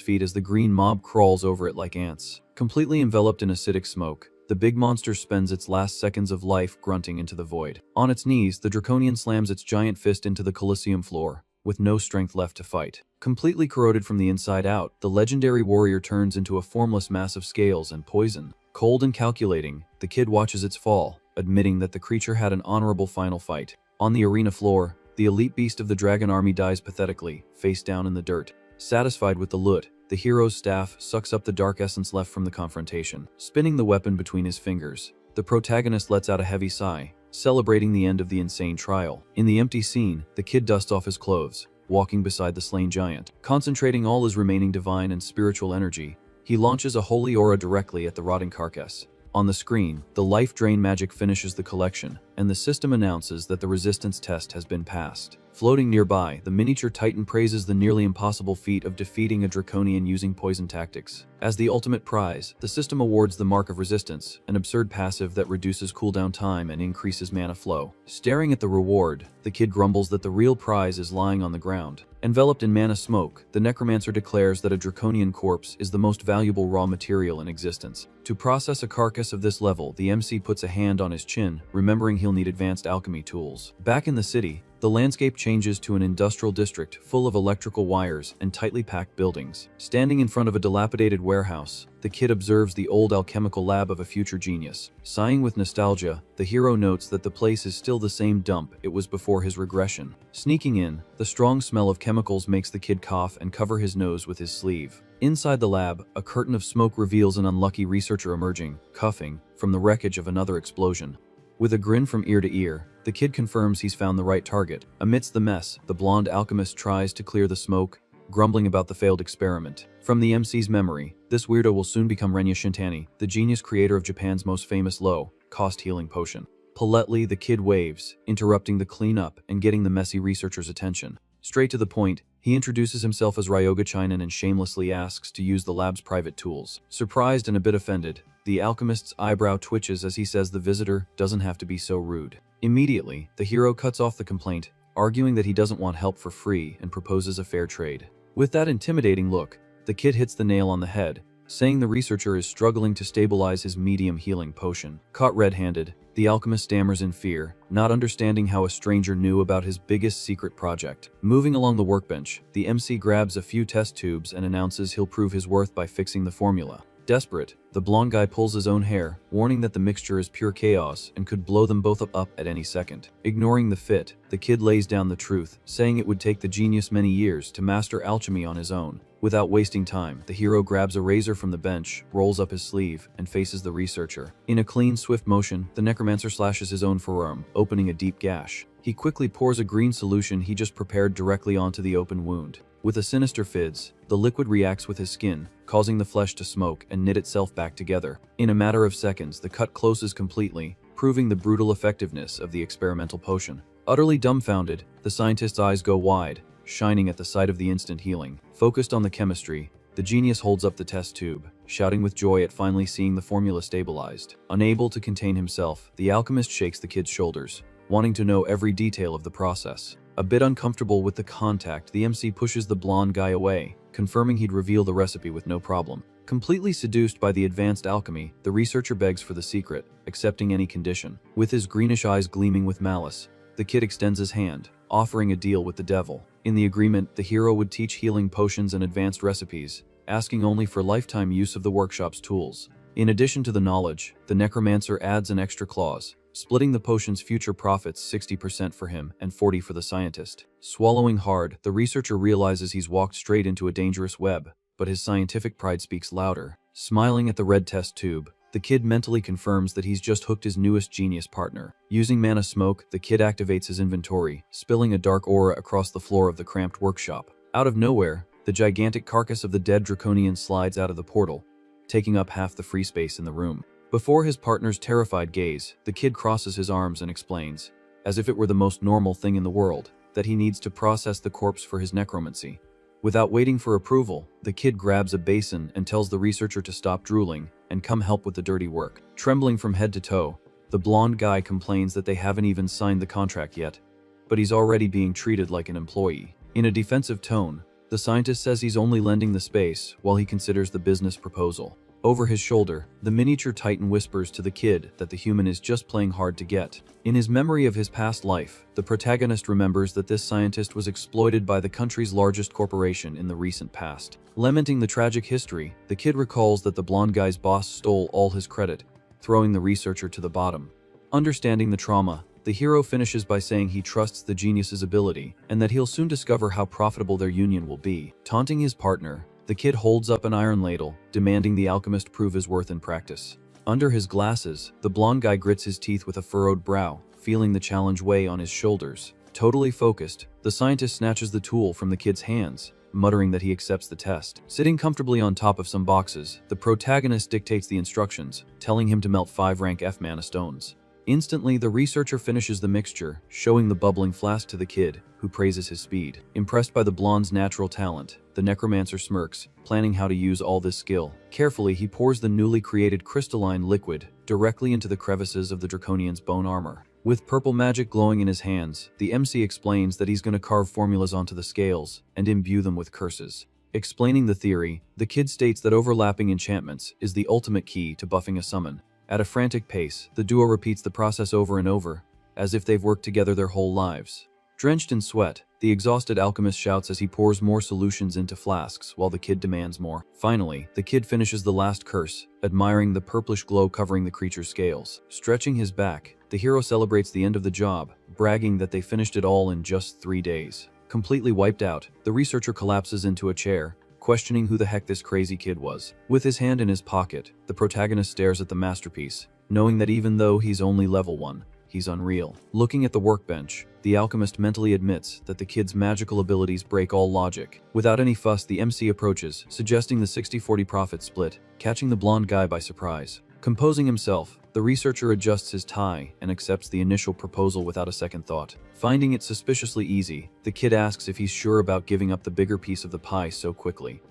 Speaker 1: feet as the green mob crawls over it like ants. Completely enveloped in acidic smoke, the big monster spends its last seconds of life grunting into the void. On its knees, the draconian slams its giant fist into the Colosseum floor, with no strength left to fight. Completely corroded from the inside out, the legendary warrior turns into a formless mass of scales and poison. Cold and calculating, the kid watches its fall, admitting that the creature had an honorable final fight. On the arena floor, the elite beast of the dragon army dies pathetically, face down in the dirt. Satisfied with the loot, the hero's staff sucks up the dark essence left from the confrontation. Spinning the weapon between his fingers, the protagonist lets out a heavy sigh, celebrating the end of the insane trial. In the empty scene, the kid dusts off his clothes, walking beside the slain giant. Concentrating all his remaining divine and spiritual energy, he launches a holy aura directly at the rotting carcass. On the screen, the life drain magic finishes the collection, and the system announces that the resistance test has been passed. Floating nearby, the miniature titan praises the nearly impossible feat of defeating a draconian using poison tactics. As the ultimate prize, the system awards the Mark of Resistance, an absurd passive that reduces cooldown time and increases mana flow. Staring at the reward, the kid grumbles that the real prize is lying on the ground. Enveloped in mana smoke, the necromancer declares that a draconian corpse is the most valuable raw material in existence. To process a carcass of this level, the MC puts a hand on his chin, remembering he'll need advanced alchemy tools. Back in the city, the landscape changes to an industrial district full of electrical wires and tightly packed buildings. Standing in front of a dilapidated warehouse, the kid observes the old alchemical lab of a future genius. Sighing with nostalgia, the hero notes that the place is still the same dump it was before his regression. Sneaking in, the strong smell of chemicals makes the kid cough and cover his nose with his sleeve. Inside the lab, a curtain of smoke reveals an unlucky researcher emerging, coughing, from the wreckage of another explosion. With a grin from ear to ear, the kid confirms he's found the right target. Amidst the mess, the blonde alchemist tries to clear the smoke, grumbling about the failed experiment. From the MC's memory, this weirdo will soon become Renya Shintani, the genius creator of Japan's most famous low-cost healing potion. Politely, the kid waves, interrupting the cleanup and getting the messy researcher's attention. Straight to the point, he introduces himself as Ryoga Chinen and shamelessly asks to use the lab's private tools. Surprised and a bit offended, the alchemist's eyebrow twitches as he says the visitor doesn't have to be so rude. Immediately, the hero cuts off the complaint, arguing that he doesn't want help for free and proposes a fair trade. With that intimidating look, the kid hits the nail on the head, saying the researcher is struggling to stabilize his medium healing potion. Caught red-handed, the alchemist stammers in fear, not understanding how a stranger knew about his biggest secret project. Moving along the workbench, the MC grabs a few test tubes and announces he'll prove his worth by fixing the formula. Desperate, the blonde guy pulls his own hair, warning that the mixture is pure chaos and could blow them both up at any second. Ignoring the fit, the kid lays down the truth, saying it would take the genius many years to master alchemy on his own. Without wasting time, the hero grabs a razor from the bench, rolls up his sleeve, and faces the researcher. In a clean, swift motion, the necromancer slashes his own forearm, opening a deep gash. He quickly pours a green solution he just prepared directly onto the open wound. With a sinister fizz, the liquid reacts with his skin, causing the flesh to smoke and knit itself back together. In a matter of seconds, the cut closes completely, proving the brutal effectiveness of the experimental potion. Utterly dumbfounded, the scientist's eyes go wide, shining at the sight of the instant healing. Focused on the chemistry, the genius holds up the test tube, shouting with joy at finally seeing the formula stabilized. Unable to contain himself, the alchemist shakes the kid's shoulders, wanting to know every detail of the process. A bit uncomfortable with the contact, the MC pushes the blonde guy away, confirming he'd reveal the recipe with no problem. Completely seduced by the advanced alchemy, the researcher begs for the secret, accepting any condition. With his greenish eyes gleaming with malice, the kid extends his hand, offering a deal with the devil. In the agreement, the hero would teach healing potions and advanced recipes, asking only for lifetime use of the workshop's tools. In addition to the knowledge, the necromancer adds an extra clause, splitting the potion's future profits 60% for him and 40% for the scientist. Swallowing hard, the researcher realizes he's walked straight into a dangerous web, but his scientific pride speaks louder. Smiling at the red test tube, the kid mentally confirms that he's just hooked his newest genius partner. Using mana smoke, the kid activates his inventory, spilling a dark aura across the floor of the cramped workshop. Out of nowhere, the gigantic carcass of the dead draconian slides out of the portal, taking up half the free space in the room. Before his partner's terrified gaze, the kid crosses his arms and explains, as if it were the most normal thing in the world, that he needs to process the corpse for his necromancy. Without waiting for approval, the kid grabs a basin and tells the researcher to stop drooling and come help with the dirty work. Trembling from head to toe, the blonde guy complains that they haven't even signed the contract yet, but he's already being treated like an employee. In a defensive tone, the scientist says he's only lending the space while he considers the business proposal. Over his shoulder, the miniature titan whispers to the kid that the human is just playing hard to get. In his memory of his past life, the protagonist remembers that this scientist was exploited by the country's largest corporation in the recent past. Lamenting the tragic history, the kid recalls that the blonde guy's boss stole all his credit, throwing the researcher to the bottom. Understanding the trauma, the hero finishes by saying he trusts the genius's ability and that he'll soon discover how profitable their union will be. Taunting his partner, the kid holds up an iron ladle, demanding the alchemist prove his worth in practice. Under his glasses, the blonde guy grits his teeth with a furrowed brow, feeling the challenge weigh on his shoulders. Totally focused, the scientist snatches the tool from the kid's hands, muttering that he accepts the test. Sitting comfortably on top of some boxes, the protagonist dictates the instructions, telling him to melt 5 rank F mana stones. Instantly, the researcher finishes the mixture, showing the bubbling flask to the kid, who praises his speed. Impressed by the blonde's natural talent, the necromancer smirks, planning how to use all this skill. Carefully, he pours the newly created crystalline liquid directly into the crevices of the draconian's bone armor. With purple magic glowing in his hands, the MC explains that he's going to carve formulas onto the scales and imbue them with curses. Explaining the theory, the kid states that overlapping enchantments is the ultimate key to buffing a summon. At a frantic pace, the duo repeats the process over and over, as if they've worked together their whole lives. Drenched in sweat, the exhausted alchemist shouts as he pours more solutions into flasks while the kid demands more. Finally, the kid finishes the last curse, admiring the purplish glow covering the creature's scales. Stretching his back, the hero celebrates the end of the job, bragging that they finished it all in just 3 days. Completely wiped out, the researcher collapses into a chair, questioning who the heck this crazy kid was. With his hand in his pocket, the protagonist stares at the masterpiece, knowing that even though he's only level 1, he's unreal. Looking at the workbench, the alchemist mentally admits that the kid's magical abilities break all logic. Without any fuss, the MC approaches, suggesting the 60-40 profit split, catching the blonde guy by surprise. Composing himself, the researcher adjusts his tie and accepts the initial proposal without a second thought. Finding it suspiciously easy, the kid asks if he's sure about giving up the bigger piece of the pie so quickly.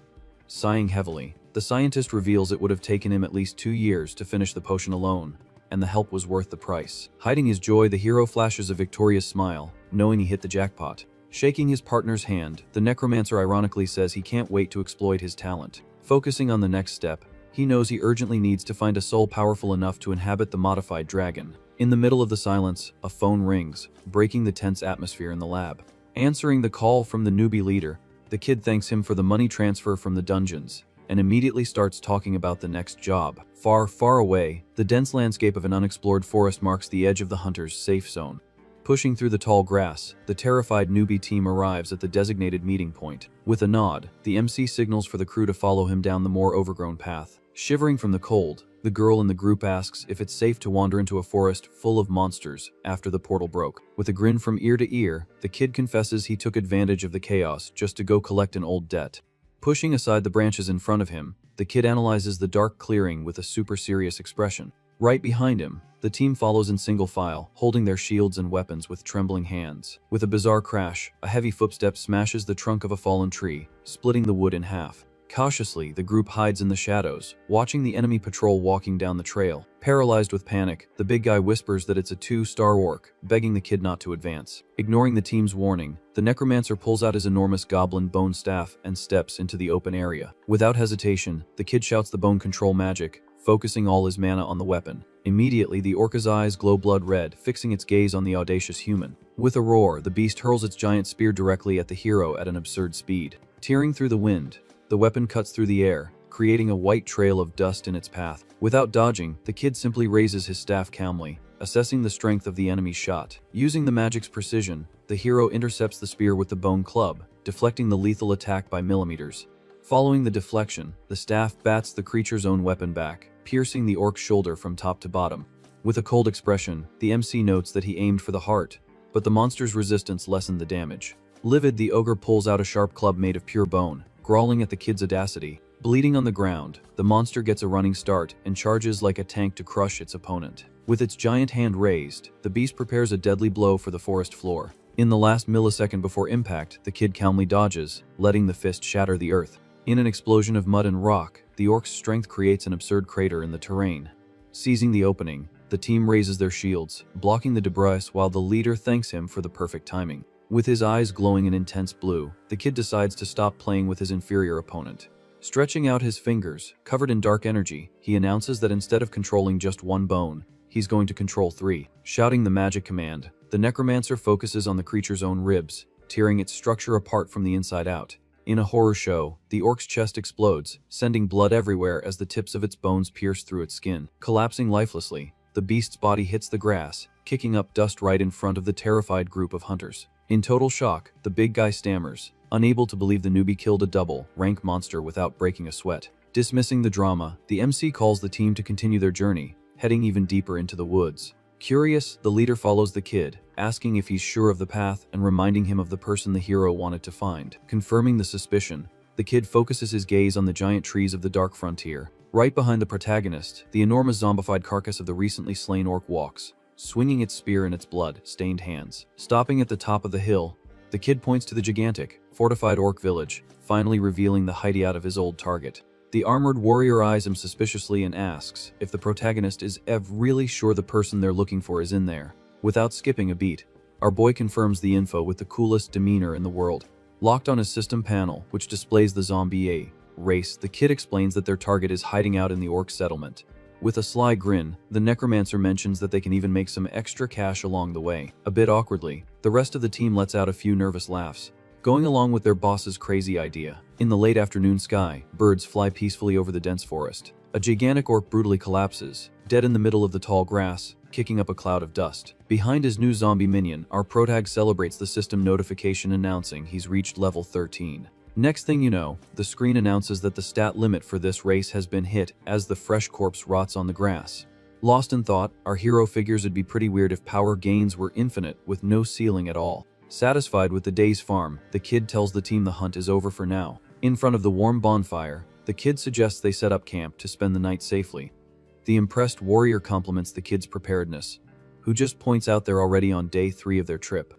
Speaker 1: Sighing heavily, the scientist reveals it would have taken him at least 2 years to finish the potion alone, and the help was worth the price. Hiding his joy, the hero flashes a victorious smile, knowing he hit the jackpot. Shaking his partner's hand, the necromancer ironically says he can't wait to exploit his talent. Focusing on the next step, he knows he urgently needs to find a soul powerful enough to inhabit the modified dragon. In the middle of the silence, a phone rings, breaking the tense atmosphere in the lab. Answering the call from the newbie leader, the kid thanks him for the money transfer from the dungeons, and immediately starts talking about the next job. Far, far away, the dense landscape of an unexplored forest marks the edge of the hunter's safe zone. Pushing through the tall grass, the terrified newbie team arrives at the designated meeting point. With a nod, the MC signals for the crew to follow him down the more overgrown path. Shivering from the cold, the girl in the group asks if it's safe to wander into a forest full of monsters after the portal broke. With a grin from ear to ear, the kid confesses he took advantage of the chaos just to go collect an old debt. Pushing aside the branches in front of him, the kid analyzes the dark clearing with a super serious expression. Right behind him, the team follows in single file, holding their shields and weapons with trembling hands. With a bizarre crash, a heavy footstep smashes the trunk of a fallen tree, splitting the wood in half. Cautiously, the group hides in the shadows, watching the enemy patrol walking down the trail. Paralyzed with panic, the big guy whispers that it's a 2-star orc, begging the kid not to advance. Ignoring the team's warning, the necromancer pulls out his enormous goblin bone staff and steps into the open area. Without hesitation, the kid shouts the bone control magic, focusing all his mana on the weapon. Immediately, the orca's eyes glow blood red, fixing its gaze on the audacious human. With a roar, the beast hurls its giant spear directly at the hero at an absurd speed. Tearing through the wind, the weapon cuts through the air, creating a white trail of dust in its path. Without dodging, the kid simply raises his staff calmly, assessing the strength of the enemy's shot. Using the magic's precision, the hero intercepts the spear with the bone club, deflecting the lethal attack by millimeters. Following the deflection, the staff bats the creature's own weapon back, piercing the orc's shoulder from top to bottom. With a cold expression, the MC notes that he aimed for the heart, but the monster's resistance lessened the damage. Livid, the ogre pulls out a sharp club made of pure bone, growling at the kid's audacity. Bleeding on the ground, the monster gets a running start and charges like a tank to crush its opponent. With its giant hand raised, the beast prepares a deadly blow for the forest floor. In the last millisecond before impact, the kid calmly dodges, letting the fist shatter the earth. In an explosion of mud and rock, the orc's strength creates an absurd crater in the terrain. Seizing the opening, the team raises their shields, blocking the debris while the leader thanks him for the perfect timing. With his eyes glowing an intense blue, the kid decides to stop playing with his inferior opponent. Stretching out his fingers, covered in dark energy, he announces that instead of controlling just one bone, he's going to control 3. Shouting the magic command, the necromancer focuses on the creature's own ribs, tearing its structure apart from the inside out. In a horror show, the orc's chest explodes, sending blood everywhere as the tips of its bones pierce through its skin. Collapsing lifelessly, the beast's body hits the grass, kicking up dust right in front of the terrified group of hunters. In total shock, the big guy stammers, unable to believe the newbie killed a double-rank monster without breaking a sweat. Dismissing the drama, the MC calls the team to continue their journey, heading even deeper into the woods. Curious, the leader follows the kid, asking if he's sure of the path and reminding him of the person the hero wanted to find. Confirming the suspicion, the kid focuses his gaze on the giant trees of the dark frontier. Right behind the protagonist, the enormous zombified carcass of the recently slain orc walks, swinging its spear in its blood-stained hands. Stopping at the top of the hill, the kid points to the gigantic, fortified orc village, finally revealing the hideout of his old target. The armored warrior eyes him suspiciously and asks if the protagonist is really sure the person they're looking for is in there. Without skipping a beat, our boy confirms the info with the coolest demeanor in the world. Locked on his system panel, which displays the zombie race, the kid explains that their target is hiding out in the orc settlement. With a sly grin, the necromancer mentions that they can even make some extra cash along the way. A bit awkwardly, the rest of the team lets out a few nervous laughs, going along with their boss's crazy idea. In the late afternoon sky, birds fly peacefully over the dense forest. A gigantic orc brutally collapses, dead in the middle of the tall grass, kicking up a cloud of dust. Behind his new zombie minion, our protag celebrates the system notification announcing he's reached level 13. Next thing you know, the screen announces that the stat limit for this race has been hit as the fresh corpse rots on the grass. Lost in thought, our hero figures it'd be pretty weird if power gains were infinite with no ceiling at all. Satisfied with the day's farm, the kid tells the team the hunt is over for now. In front of the warm bonfire, the kid suggests they set up camp to spend the night safely. The impressed warrior compliments the kid's preparedness, who just points out they're already on day 3 of their trip.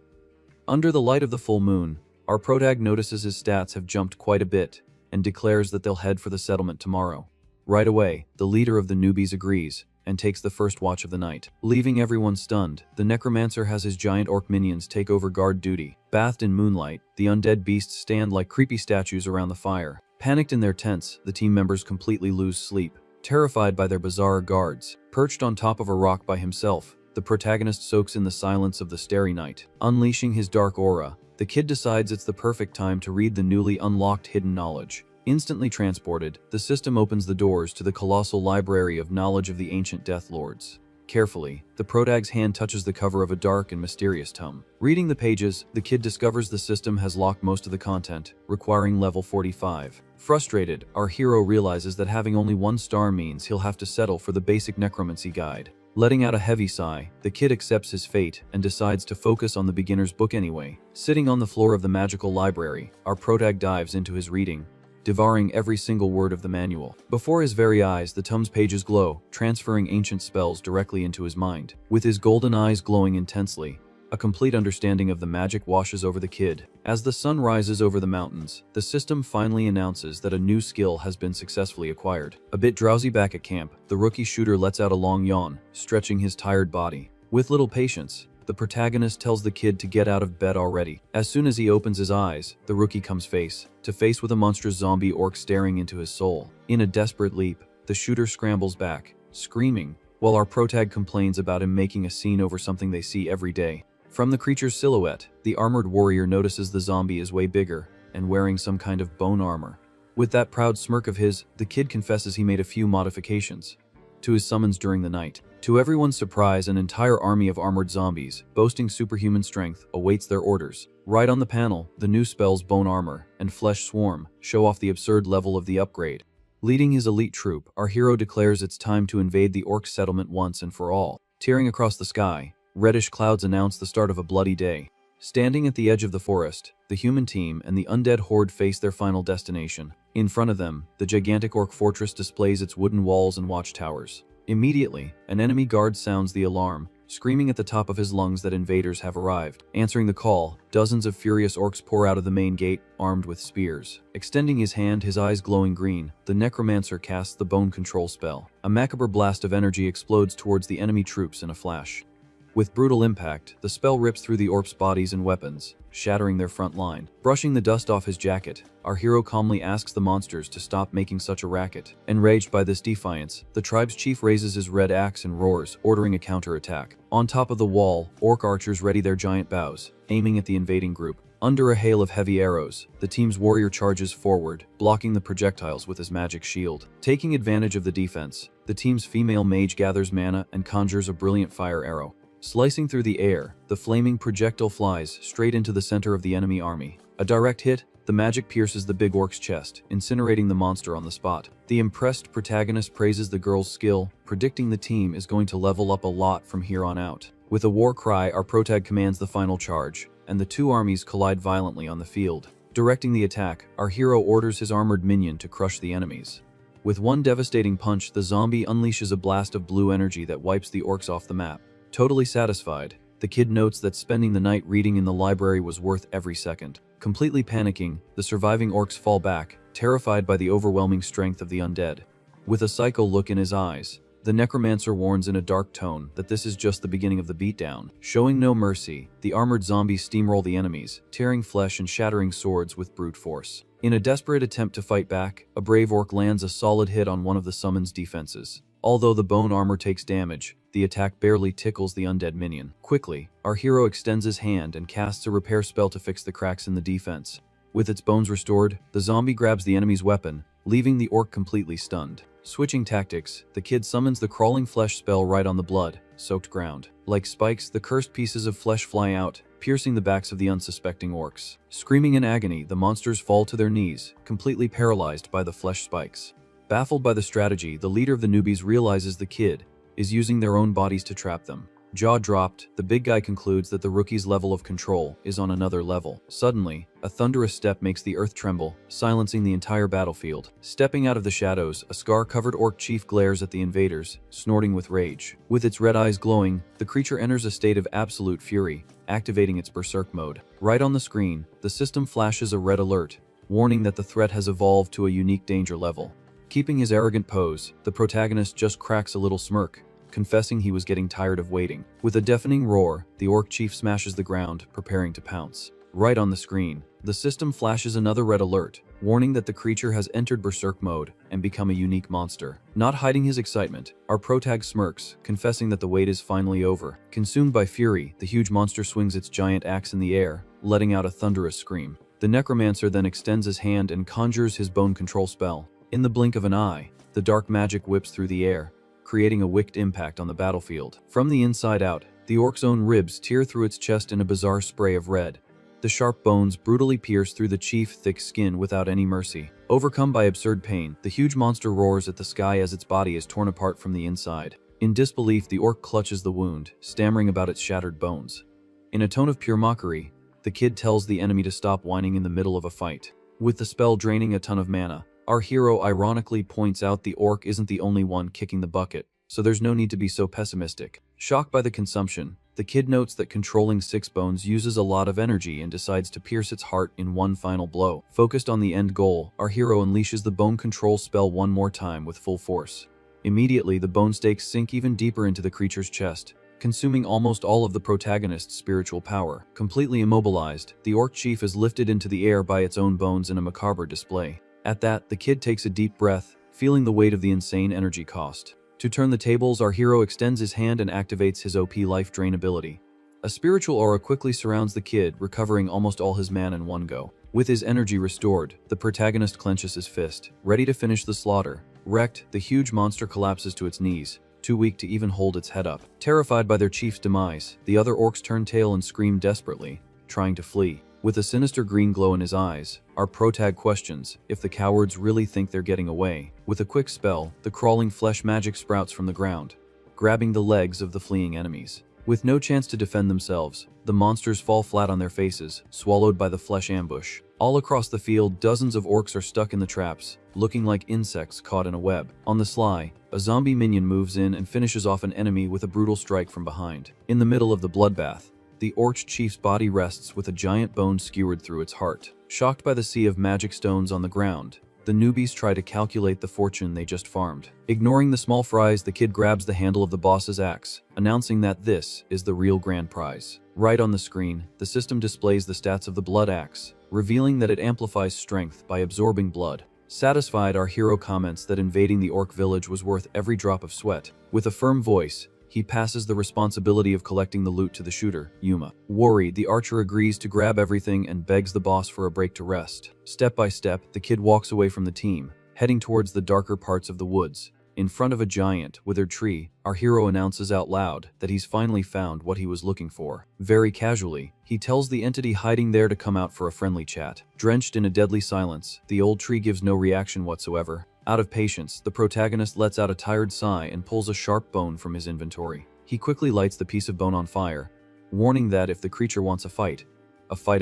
Speaker 1: Under the light of the full moon, our protag notices his stats have jumped quite a bit and declares that they'll head for the settlement tomorrow. Right away, the leader of the newbies agrees and takes the first watch of the night. Leaving everyone stunned, the necromancer has his giant orc minions take over guard duty. Bathed in moonlight, the undead beasts stand like creepy statues around the fire. Panicked in their tents, the team members completely lose sleep, terrified by their bizarre guards. Perched on top of a rock by himself, the protagonist soaks in the silence of the starry night. Unleashing his dark aura, the kid decides it's the perfect time to read the newly unlocked hidden knowledge. Instantly transported, the system opens the doors to the colossal library of knowledge of the ancient Death Lords. Carefully, the protag's hand touches the cover of a dark and mysterious tome. Reading the pages, the kid discovers the system has locked most of the content, requiring level 45. Frustrated, our hero realizes that having only 1 star means he'll have to settle for the basic necromancy guide. Letting out a heavy sigh, the kid accepts his fate and decides to focus on the beginner's book anyway. Sitting on the floor of the magical library, our protag dives into his reading, devouring every single word of the manual. Before his very eyes, the tome's pages glow, transferring ancient spells directly into his mind. With his golden eyes glowing intensely, a complete understanding of the magic washes over the kid. As the sun rises over the mountains, the system finally announces that a new skill has been successfully acquired. A bit drowsy back at camp, the rookie shooter lets out a long yawn, stretching his tired body. With little patience, the protagonist tells the kid to get out of bed already. As soon as he opens his eyes, the rookie comes face to face with a monstrous zombie orc staring into his soul. In a desperate leap, the shooter scrambles back, screaming, while our protag complains about him making a scene over something they see every day. From the creature's silhouette, the armored warrior notices the zombie is way bigger and wearing some kind of bone armor. With that proud smirk of his, the kid confesses he made a few modifications to his summons during the night. To everyone's surprise, an entire army of armored zombies, boasting superhuman strength, awaits their orders. Right on the panel, the new spells Bone Armor and Flesh Swarm show off the absurd level of the upgrade. Leading his elite troop, our hero declares it's time to invade the orc settlement once and for all. Tearing across the sky, reddish clouds announce the start of a bloody day. Standing at the edge of the forest, the human team and the undead horde face their final destination. In front of them, the gigantic orc fortress displays its wooden walls and watchtowers. Immediately, an enemy guard sounds the alarm, screaming at the top of his lungs that invaders have arrived. Answering the call, dozens of furious orcs pour out of the main gate, armed with spears. Extending his hand, his eyes glowing green, the necromancer casts the bone control spell. A macabre blast of energy explodes towards the enemy troops in a flash. With brutal impact, the spell rips through the orcs' bodies and weapons, shattering their front line. Brushing the dust off his jacket, our hero calmly asks the monsters to stop making such a racket. Enraged by this defiance, the tribe's chief raises his red axe and roars, ordering a counterattack. On top of the wall, orc archers ready their giant bows, aiming at the invading group. Under a hail of heavy arrows, the team's warrior charges forward, blocking the projectiles with his magic shield. Taking advantage of the defense, the team's female mage gathers mana and conjures a brilliant fire arrow. Slicing through the air, the flaming projectile flies straight into the center of the enemy army. A direct hit, the magic pierces the big orc's chest, incinerating the monster on the spot. The impressed protagonist praises the girl's skill, predicting the team is going to level up a lot from here on out. With a war cry, our protag commands the final charge, and the two armies collide violently on the field. Directing the attack, our hero orders his armored minion to crush the enemies. With one devastating punch, the zombie unleashes a blast of blue energy that wipes the orcs off the map. Totally satisfied, the kid notes that spending the night reading in the library was worth every second. Completely panicking, the surviving orcs fall back, terrified by the overwhelming strength of the undead. With a psycho look in his eyes, the necromancer warns in a dark tone that this is just the beginning of the beatdown. Showing no mercy, the armored zombies steamroll the enemies, tearing flesh and shattering swords with brute force. In a desperate attempt to fight back, a brave orc lands a solid hit on one of the summon's defenses. Although the bone armor takes damage, the attack barely tickles the undead minion. Quickly, our hero extends his hand and casts a repair spell to fix the cracks in the defense. With its bones restored, the zombie grabs the enemy's weapon, leaving the orc completely stunned. Switching tactics, the kid summons the crawling flesh spell right on the blood-soaked ground. Like spikes, the cursed pieces of flesh fly out, piercing the backs of the unsuspecting orcs. Screaming in agony, the monsters fall to their knees, completely paralyzed by the flesh spikes. Baffled by the strategy, the leader of the newbies realizes the kid is using their own bodies to trap them. Jaw dropped, the big guy concludes that the rookie's level of control is on another level. Suddenly, a thunderous step makes the earth tremble, silencing the entire battlefield. Stepping out of the shadows, a scar-covered orc chief glares at the invaders, snorting with rage. With its red eyes glowing, the creature enters a state of absolute fury, activating its berserk mode. Right on the screen, the system flashes a red alert, warning that the threat has evolved to a unique danger level. Keeping his arrogant pose, the protagonist just cracks a little smirk, confessing he was getting tired of waiting. With a deafening roar, the orc chief smashes the ground, preparing to pounce. Right on the screen, the system flashes another red alert, warning that the creature has entered berserk mode and become a unique monster. Not hiding his excitement, our protag smirks, confessing that the wait is finally over. Consumed by fury, the huge monster swings its giant axe in the air, letting out a thunderous scream. The necromancer then extends his hand and conjures his bone control spell. In the blink of an eye, the dark magic whips through the air, creating a wicked impact on the battlefield. From the inside out, the orc's own ribs tear through its chest in a bizarre spray of red. The sharp bones brutally pierce through the chief's thick skin without any mercy. Overcome by absurd pain, the huge monster roars at the sky as its body is torn apart from the inside. In disbelief, the orc clutches the wound, stammering about its shattered bones. In a tone of pure mockery, the kid tells the enemy to stop whining in the middle of a fight. With the spell draining a ton of mana, our hero ironically points out the orc isn't the only one kicking the bucket, so there's no need to be so pessimistic. Shocked by the consumption, the kid notes that controlling six bones uses a lot of energy and decides to pierce its heart in one final blow. Focused on the end goal, our hero unleashes the bone control spell one more time with full force. Immediately, the bone stakes sink even deeper into the creature's chest, consuming almost all of the protagonist's spiritual power. Completely immobilized, the orc chief is lifted into the air by its own bones in a macabre display. At that, the kid takes a deep breath, feeling the weight of the insane energy cost. To turn the tables, our hero extends his hand and activates his OP life drain ability. A spiritual aura quickly surrounds the kid, recovering almost all his mana in one go. With his energy restored, the protagonist clenches his fist, ready to finish the slaughter. Wrecked, the huge monster collapses to its knees, too weak to even hold its head up. Terrified by their chief's demise, the other orcs turn tail and scream desperately, trying to flee. With a sinister green glow in his eyes, our protag questions if the cowards really think they're getting away. With a quick spell, the crawling flesh magic sprouts from the ground, grabbing the legs of the fleeing enemies. With no chance to defend themselves, the monsters fall flat on their faces, swallowed by the flesh ambush. All across the field, dozens of orcs are stuck in the traps, looking like insects caught in a web. On the sly, a zombie minion moves in and finishes off an enemy with a brutal strike from behind. In the middle of the bloodbath, the orc chief's body rests with a giant bone skewered through its heart. Shocked by the sea of magic stones on the ground, the newbies try to calculate the fortune they just farmed. Ignoring the small fries, the kid grabs the handle of the boss's axe, announcing that this is the real grand prize. Right on the screen, the system displays the stats of the blood axe, revealing that it amplifies strength by absorbing blood. Satisfied, our hero comments that invading the orc village was worth every drop of sweat. With a firm voice, he passes the responsibility of collecting the loot to the shooter, Yuma. Worried, the archer agrees to grab everything and begs the boss for a break to rest. Step by step, the kid walks away from the team, heading towards the darker parts of the woods. In front of a giant, withered tree, our hero announces out loud that he's finally found what he was looking for. Very casually, he tells the entity hiding there to come out for a friendly chat. Drenched in a deadly silence, the old tree gives no reaction whatsoever. Out of patience, the protagonist lets out a tired sigh and pulls a sharp bone from his inventory. He quickly lights the piece of bone on fire, warning that if the creature wants a fight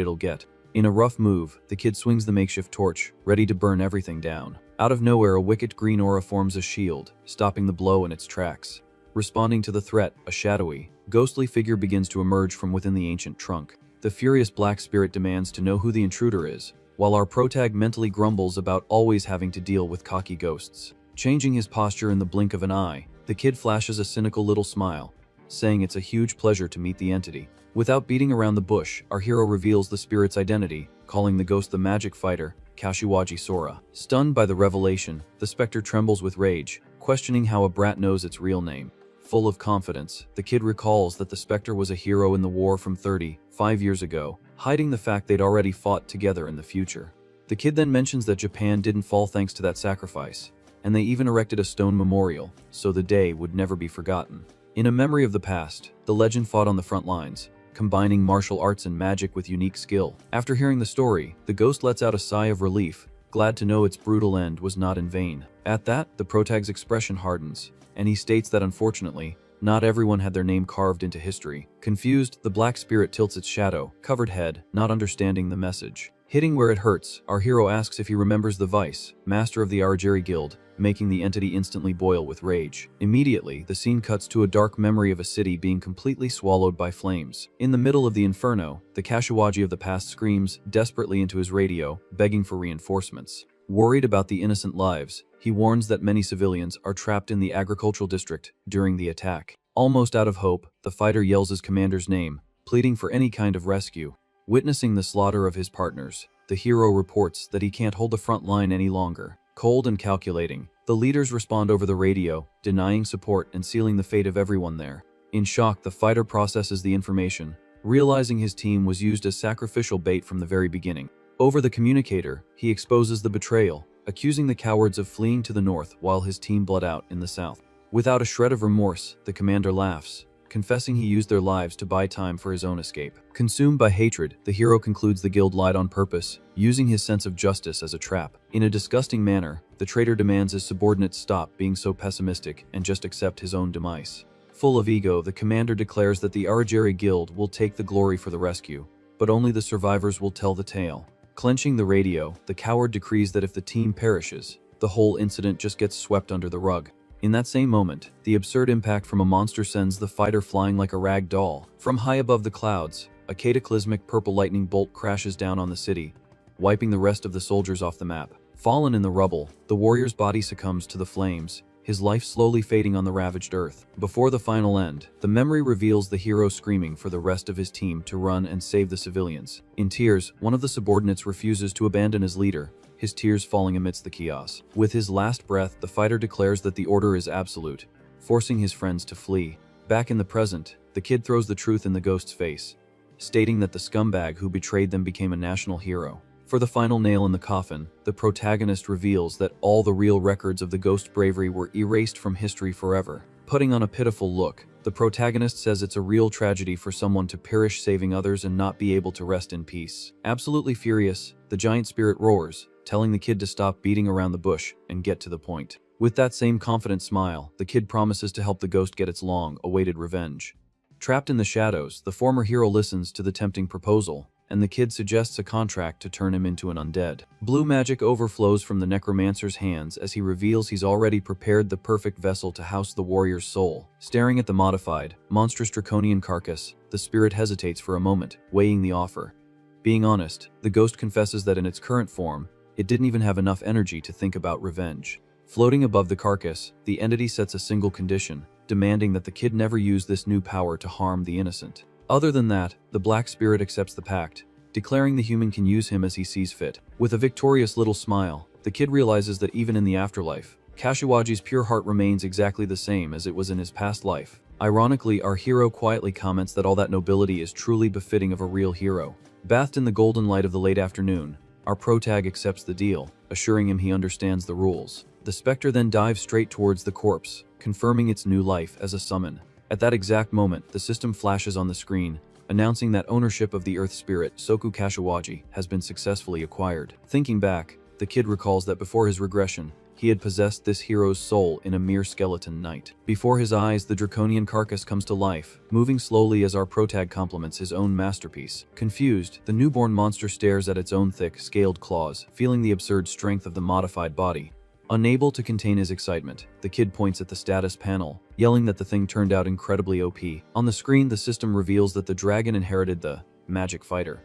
Speaker 1: it'll get. In a rough move, the kid swings the makeshift torch, ready to burn everything down. Out of nowhere, a wicked green aura forms a shield, stopping the blow in its tracks. Responding to the threat, a shadowy, ghostly figure begins to emerge from within the ancient trunk. The furious black spirit demands to know who the intruder is, while our protag mentally grumbles about always having to deal with cocky ghosts. Changing his posture in the blink of an eye, the kid flashes a cynical little smile, saying it's a huge pleasure to meet the entity. Without beating around the bush, our hero reveals the spirit's identity, calling the ghost the magic fighter, Kashiwagi Sora. Stunned by the revelation, the specter trembles with rage, questioning how a brat knows its real name. Full of confidence, the kid recalls that the specter was a hero in the war from 35 years ago, hiding the fact they'd already fought together in the future. The kid then mentions that Japan didn't fall thanks to that sacrifice, and they even erected a stone memorial, so the day would never be forgotten. In a memory of the past, the legend fought on the front lines, combining martial arts and magic with unique skill. After hearing the story, the ghost lets out a sigh of relief, glad to know its brutal end was not in vain. At that, the protag's expression hardens, and he states that unfortunately, not everyone had their name carved into history. Confused, the black spirit tilts its shadow-covered head, not understanding the message. Hitting where it hurts, our hero asks if he remembers the Vice, master of the Arajiri Guild, making the entity instantly boil with rage. Immediately, the scene cuts to a dark memory of a city being completely swallowed by flames. In the middle of the inferno, the Kashiwagi of the past screams desperately into his radio, begging for reinforcements. Worried about the innocent lives, he warns that many civilians are trapped in the agricultural district during the attack. Almost out of hope, the fighter yells his commander's name, pleading for any kind of rescue. Witnessing the slaughter of his partners, the hero reports that he can't hold the front line any longer. Cold and calculating, the leaders respond over the radio, denying support and sealing the fate of everyone there. In shock, the fighter processes the information, realizing his team was used as sacrificial bait from the very beginning. Over the communicator, he exposes the betrayal, accusing the cowards of fleeing to the north while his team bled out in the south. Without a shred of remorse, the commander laughs, confessing he used their lives to buy time for his own escape. Consumed by hatred, the hero concludes the guild lied on purpose, using his sense of justice as a trap. In a disgusting manner, the traitor demands his subordinates stop being so pessimistic and just accept his own demise. Full of ego, the commander declares that the Arajiri Guild will take the glory for the rescue, but only the survivors will tell the tale. Clenching the radio, the coward decrees that if the team perishes, the whole incident just gets swept under the rug. In that same moment, the absurd impact from a monster sends the fighter flying like a rag doll. From high above the clouds, a cataclysmic purple lightning bolt crashes down on the city, wiping the rest of the soldiers off the map. Fallen in the rubble, the warrior's body succumbs to the flames, his life slowly fading on the ravaged earth. Before the final end, the memory reveals the hero screaming for the rest of his team to run and save the civilians. In tears, one of the subordinates refuses to abandon his leader, his tears falling amidst the chaos. With his last breath, the fighter declares that the order is absolute, forcing his friends to flee. Back in the present, the kid throws the truth in the ghost's face, stating that the scumbag who betrayed them became a national hero. For the final nail in the coffin, the protagonist reveals that all the real records of the ghost bravery were erased from history forever. Putting on a pitiful look, the protagonist says it's a real tragedy for someone to perish saving others and not be able to rest in peace. Absolutely furious, the giant spirit roars, telling the kid to stop beating around the bush and get to the point. With that same confident smile, the kid promises to help the ghost get its long-awaited revenge. Trapped in the shadows, the former hero listens to the tempting proposal, and the kid suggests a contract to turn him into an undead. Blue magic overflows from the necromancer's hands as he reveals he's already prepared the perfect vessel to house the warrior's soul. Staring at the modified, monstrous draconian carcass, the spirit hesitates for a moment, weighing the offer. Being honest, the ghost confesses that in its current form, it didn't even have enough energy to think about revenge. Floating above the carcass, the entity sets a single condition, demanding that the kid never use this new power to harm the innocent. Other than that, the black spirit accepts the pact, declaring the human can use him as he sees fit. With a victorious little smile, the kid realizes that even in the afterlife, Kashiwagi's pure heart remains exactly the same as it was in his past life. Ironically, our hero quietly comments that all that nobility is truly befitting of a real hero. Bathed in the golden light of the late afternoon, our protag accepts the deal, assuring him he understands the rules. The specter then dives straight towards the corpse, confirming its new life as a summon. At that exact moment, the system flashes on the screen, announcing that ownership of the Earth Spirit, Soku Kashiwagi, has been successfully acquired. Thinking back, the kid recalls that before his regression, he had possessed this hero's soul in a mere skeleton knight. Before his eyes, the draconian carcass comes to life, moving slowly as our protag compliments his own masterpiece. Confused, the newborn monster stares at its own thick, scaled claws, feeling the absurd strength of the modified body. Unable to contain his excitement, the kid points at the status panel, yelling that the thing turned out incredibly OP. On the screen, the system reveals that the dragon inherited the Magic Fighter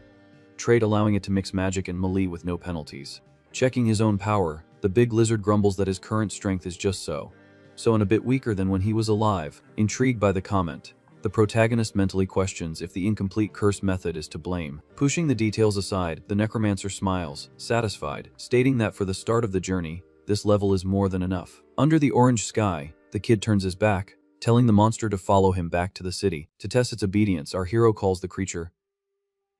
Speaker 1: trait, allowing it to mix magic and melee with no penalties. Checking his own power, the big lizard grumbles that his current strength is just so and a bit weaker than when he was alive. Intrigued by the comment, the protagonist mentally questions if the incomplete curse method is to blame. Pushing the details aside, the necromancer smiles, satisfied, stating that for the start of the journey, this level is more than enough. Under the orange sky, the kid turns his back, telling the monster to follow him back to the city. To test its obedience, our hero calls the creature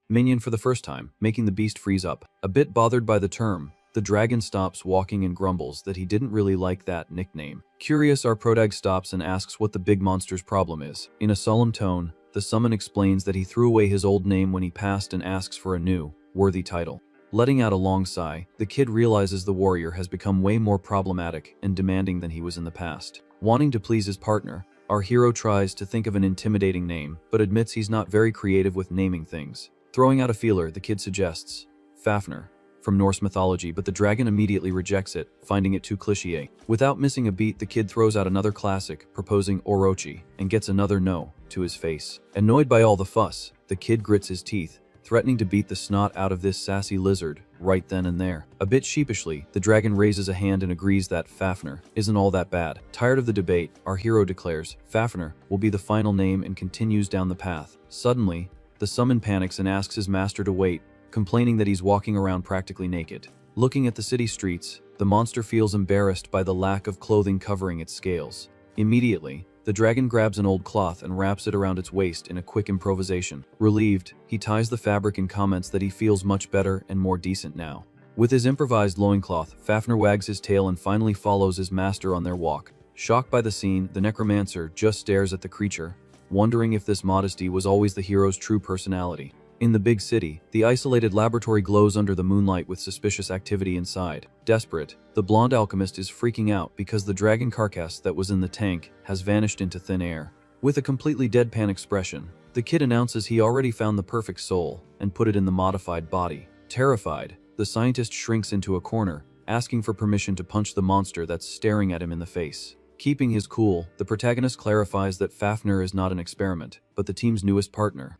Speaker 1: minion for the first time, making the beast freeze up. A bit bothered by the term, the dragon stops walking and grumbles that he didn't really like that nickname. Curious, our protag stops and asks what the big monster's problem is. In a solemn tone, the summon explains that he threw away his old name when he passed and asks for a new, worthy title. Letting out a long sigh, the kid realizes the warrior has become way more problematic and demanding than he was in the past. Wanting to please his partner, our hero tries to think of an intimidating name, but admits he's not very creative with naming things. Throwing out a feeler, the kid suggests Fafnir, from Norse mythology, but the dragon immediately rejects it, finding it too cliché. Without missing a beat, the kid throws out another classic, proposing Orochi, and gets another no to his face. Annoyed by all the fuss, the kid grits his teeth, threatening to beat the snot out of this sassy lizard right then and there. A bit sheepishly, the dragon raises a hand and agrees that Fafnir isn't all that bad. Tired of the debate, our hero declares Fafnir will be the final name and continues down the path. Suddenly, the summon panics and asks his master to wait, complaining that he's walking around practically naked. Looking at the city streets, the monster feels embarrassed by the lack of clothing covering its scales. Immediately, the dragon grabs an old cloth and wraps it around its waist in a quick improvisation. Relieved, he ties the fabric and comments that he feels much better and more decent now. With his improvised loincloth, Fafnir wags his tail and finally follows his master on their walk. Shocked by the scene, the necromancer just stares at the creature, wondering if this modesty was always the hero's true personality. In the big city, the isolated laboratory glows under the moonlight with suspicious activity inside. Desperate, the blonde alchemist is freaking out because the dragon carcass that was in the tank has vanished into thin air. With a completely deadpan expression, the kid announces he already found the perfect soul and put it in the modified body. Terrified, the scientist shrinks into a corner, asking for permission to punch the monster that's staring at him in the face. Keeping his cool, the protagonist clarifies that Fafnir is not an experiment, but the team's newest partner.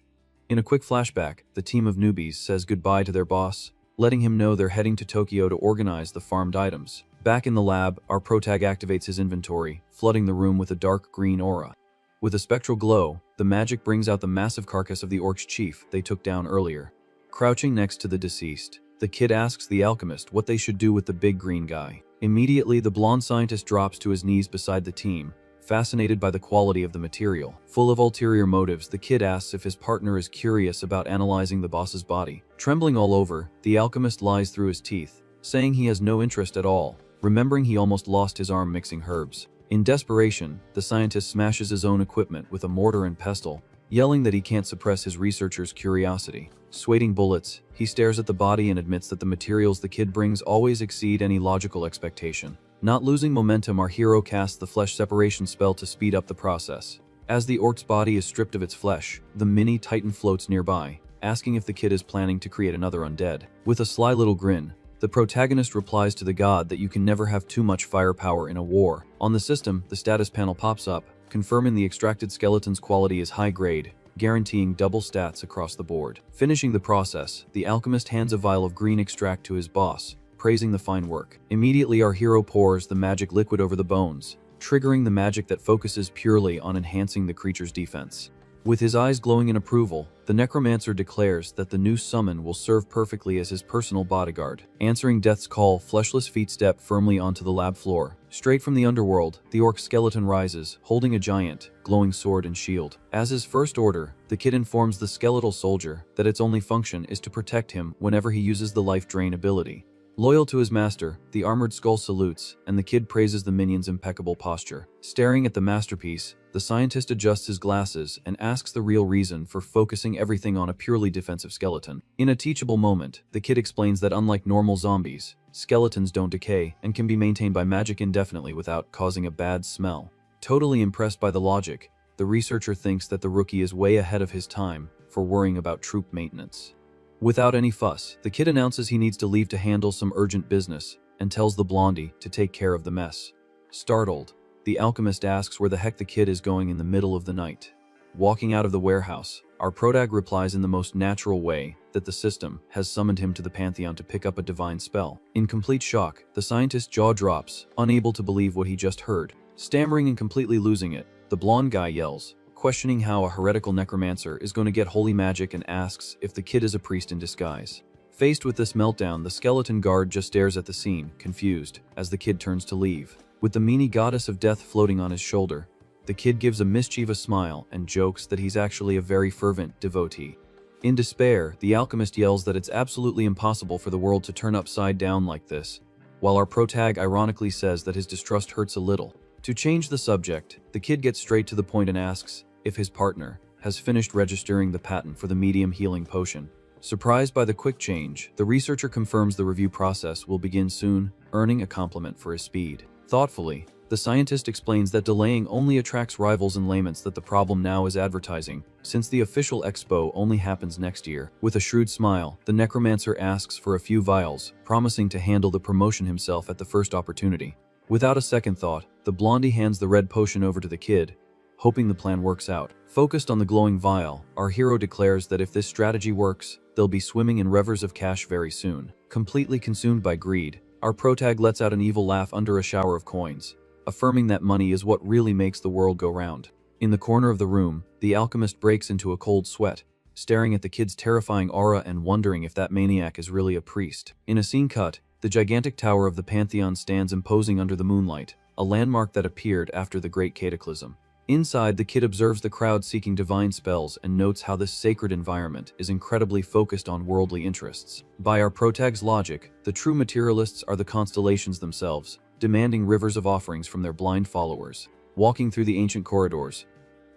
Speaker 1: In a quick flashback, the team of newbies says goodbye to their boss, letting him know they're heading to Tokyo to organize the farmed items. Back in the lab, our protag activates his inventory, flooding the room with a dark green aura. With a spectral glow, the magic brings out the massive carcass of the orc's chief they took down earlier. Crouching next to the deceased, the kid asks the alchemist what they should do with the big green guy. Immediately, the blonde scientist drops to his knees beside the team, fascinated by the quality of the material. Full of ulterior motives, the kid asks if his partner is curious about analyzing the boss's body. Trembling all over, the alchemist lies through his teeth, saying he has no interest at all, remembering he almost lost his arm mixing herbs. In desperation, the scientist smashes his own equipment with a mortar and pestle, yelling that he can't suppress his researcher's curiosity. Sweating bullets, he stares at the body and admits that the materials the kid brings always exceed any logical expectation. Not losing momentum, our hero casts the flesh separation spell to speed up the process. As the orc's body is stripped of its flesh, the mini titan floats nearby, asking if the kid is planning to create another undead. With a sly little grin, the protagonist replies to the god that you can never have too much firepower in a war. On the system, the status panel pops up, confirming the extracted skeleton's quality is high grade, guaranteeing double stats across the board. Finishing the process, the alchemist hands a vial of green extract to his boss, praising the fine work. Immediately, our hero pours the magic liquid over the bones, triggering the magic that focuses purely on enhancing the creature's defense. With his eyes glowing in approval, the necromancer declares that the new summon will serve perfectly as his personal bodyguard. Answering death's call, fleshless feet step firmly onto the lab floor. Straight from the underworld, the orc skeleton rises, holding a giant, glowing sword and shield. As his first order, the kid informs the skeletal soldier that its only function is to protect him whenever he uses the life drain ability. Loyal to his master, the armored skull salutes, and the kid praises the minion's impeccable posture. Staring at the masterpiece, the scientist adjusts his glasses and asks the real reason for focusing everything on a purely defensive skeleton. In a teachable moment, the kid explains that unlike normal zombies, skeletons don't decay and can be maintained by magic indefinitely without causing a bad smell. Totally impressed by the logic, the researcher thinks that the rookie is way ahead of his time for worrying about troop maintenance. Without any fuss, the kid announces he needs to leave to handle some urgent business and tells the blondie to take care of the mess. Startled, the alchemist asks where the heck the kid is going in the middle of the night. Walking out of the warehouse, our protag replies in the most natural way that the system has summoned him to the Pantheon to pick up a divine spell. In complete shock, the scientist's jaw drops, unable to believe what he just heard. Stammering and completely losing it, the blonde guy yells, questioning how a heretical necromancer is going to get holy magic, and asks if the kid is a priest in disguise. Faced with this meltdown, the skeleton guard just stares at the scene, confused, as the kid turns to leave. With the meanie goddess of death floating on his shoulder, the kid gives a mischievous smile and jokes that he's actually a very fervent devotee. In despair, the alchemist yells that it's absolutely impossible for the world to turn upside down like this, while our protag ironically says that his distrust hurts a little. To change the subject, the kid gets straight to the point and asks if his partner has finished registering the patent for the medium healing potion. Surprised by the quick change, the researcher confirms the review process will begin soon, earning a compliment for his speed. Thoughtfully, the scientist explains that delaying only attracts rivals and laments that the problem now is advertising, since the official expo only happens next year. With a shrewd smile, the necromancer asks for a few vials, promising to handle the promotion himself at the first opportunity. Without a second thought, the blondie hands the red potion over to the kid, hoping the plan works out. Focused on the glowing vial, our hero declares that if this strategy works, they'll be swimming in rivers of cash very soon. Completely consumed by greed, our protag lets out an evil laugh under a shower of coins, affirming that money is what really makes the world go round. In the corner of the room, the alchemist breaks into a cold sweat, staring at the kid's terrifying aura and wondering if that maniac is really a priest. In a scene cut, the gigantic tower of the Pantheon stands imposing under the moonlight, a landmark that appeared after the Great Cataclysm. Inside, the kid observes the crowd seeking divine spells and notes how this sacred environment is incredibly focused on worldly interests. By our protag's logic, the true materialists are the constellations themselves, demanding rivers of offerings from their blind followers. Walking through the ancient corridors,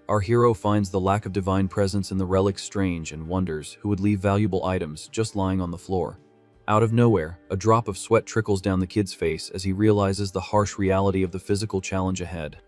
Speaker 1: our hero finds the lack of divine presence in the relics strange and wonders who would leave valuable items just lying on the floor. Out of nowhere, a drop of sweat trickles down the kid's face as he realizes the harsh reality of the physical challenge ahead.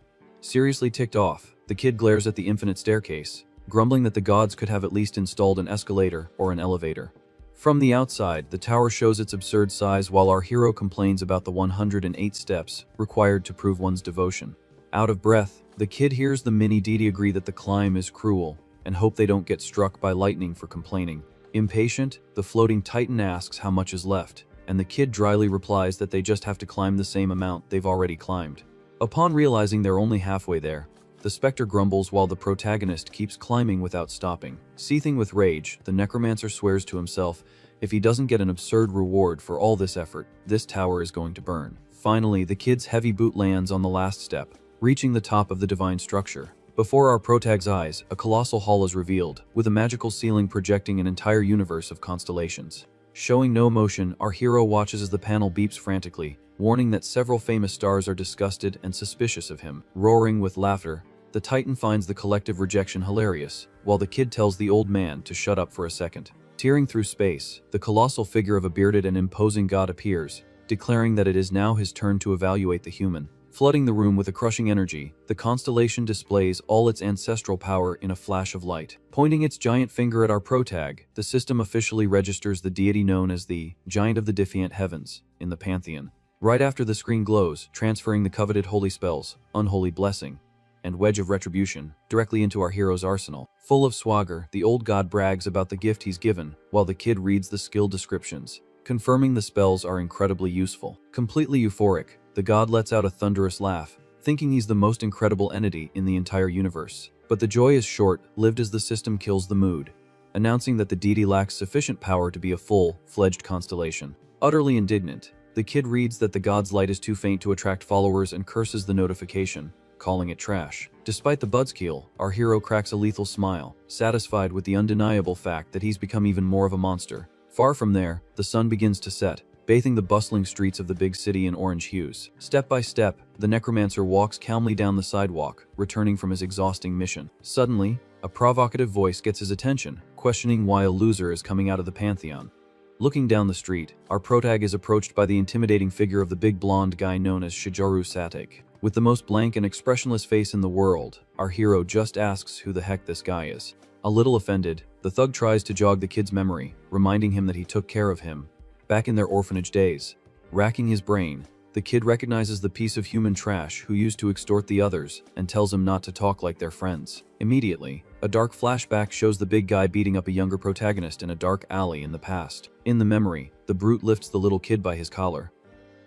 Speaker 1: Seriously ticked off, the kid glares at the infinite staircase, grumbling that the gods could have at least installed an escalator or an elevator. From the outside, the tower shows its absurd size while our hero complains about the 108 steps required to prove one's devotion. Out of breath, the kid hears the mini deity agree that the climb is cruel and hope they don't get struck by lightning for complaining. Impatient, the floating titan asks how much is left, and the kid dryly replies that they just have to climb the same amount they've already climbed. Upon realizing they're only halfway there, the specter grumbles while the protagonist keeps climbing without stopping. Seething with rage, the necromancer swears to himself if he doesn't get an absurd reward for all this effort, this tower is going to burn. Finally, the kid's heavy boot lands on the last step, reaching the top of the divine structure. Before our protag's eyes, a colossal hall is revealed, with a magical ceiling projecting an entire universe of constellations. Showing no emotion, our hero watches as the panel beeps frantically, warning that several famous stars are disgusted and suspicious of him. Roaring with laughter, the Titan finds the collective rejection hilarious, while the kid tells the old man to shut up for a second. Tearing through space, the colossal figure of a bearded and imposing god appears, declaring that it is now his turn to evaluate the human. Flooding the room with a crushing energy, the constellation displays all its ancestral power in a flash of light. Pointing its giant finger at our protag, the system officially registers the deity known as the Giant of the Defiant Heavens in the Pantheon. Right after the screen glows, transferring the coveted holy spells, Unholy Blessing, and Wedge of Retribution, directly into our hero's arsenal. Full of swagger, the old god brags about the gift he's given, while the kid reads the skill descriptions, confirming the spells are incredibly useful. Completely euphoric, the god lets out a thunderous laugh, thinking he's the most incredible entity in the entire universe. But the joy is short-lived as the system kills the mood, announcing that the deity lacks sufficient power to be a full-fledged constellation. Utterly indignant, the kid reads that the god's light is too faint to attract followers and curses the notification, calling it trash. Despite the buzzkill, our hero cracks a lethal smile, satisfied with the undeniable fact that he's become even more of a monster. Far from there, the sun begins to set, bathing the bustling streets of the big city in orange hues. Step by step, the necromancer walks calmly down the sidewalk, returning from his exhausting mission. Suddenly, a provocative voice gets his attention, questioning why a loser is coming out of the Pantheon. Looking down the street, our protag is approached by the intimidating figure of the big blonde guy known as Shigeru Satek. With the most blank and expressionless face in the world, our hero just asks who the heck this guy is. A little offended, the thug tries to jog the kid's memory, reminding him that he took care of him back in their orphanage days. Racking his brain, the kid recognizes the piece of human trash who used to extort the others and tells him not to talk like their friends. Immediately, a dark flashback shows the big guy beating up a younger protagonist in a dark alley in the past. In the memory, the brute lifts the little kid by his collar,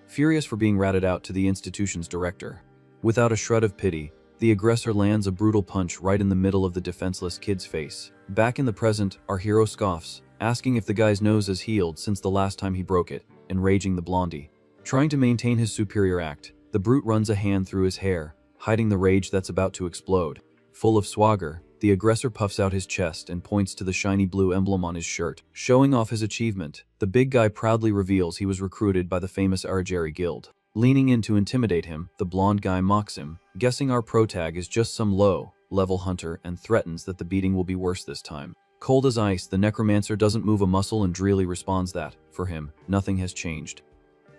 Speaker 1: furious for being ratted out to the institution's director. Without a shred of pity, the aggressor lands a brutal punch right in the middle of the defenseless kid's face. Back in the present, our hero scoffs, asking if the guy's nose is healed since the last time he broke it, enraging the blondie. Trying to maintain his superior act, the brute runs a hand through his hair, hiding the rage that's about to explode. Full of swagger, the aggressor puffs out his chest and points to the shiny blue emblem on his shirt. Showing off his achievement, the big guy proudly reveals he was recruited by the famous Arageri Guild. Leaning in to intimidate him, the blonde guy mocks him, guessing our protag is just some low-level hunter and threatens that the beating will be worse this time. Cold as ice, the necromancer doesn't move a muscle and drearily responds that, for him, nothing has changed.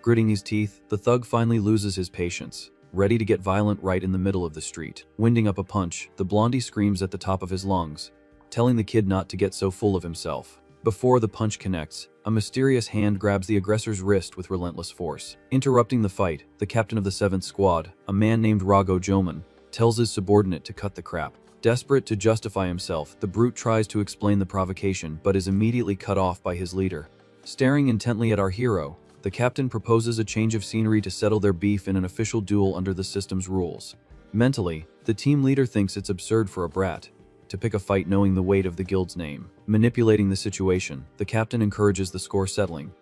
Speaker 1: Gritting his teeth, the thug finally loses his patience, ready to get violent right in the middle of the street. Winding up a punch, the blondie screams at the top of his lungs, telling the kid not to get so full of himself. Before the punch connects, a mysterious hand grabs the aggressor's wrist with relentless force. Interrupting the fight, the captain of the 7th Squad, a man named Rago Joman, tells his subordinate to cut the crap. Desperate to justify himself, the brute tries to explain the provocation but is immediately cut off by his leader. Staring intently at our hero, the captain proposes a change of scenery to settle their beef in an official duel under the system's rules. Mentally, the team leader thinks it's absurd for a brat to pick a fight knowing the weight of the guild's name. Manipulating the situation, the captain encourages the score settling,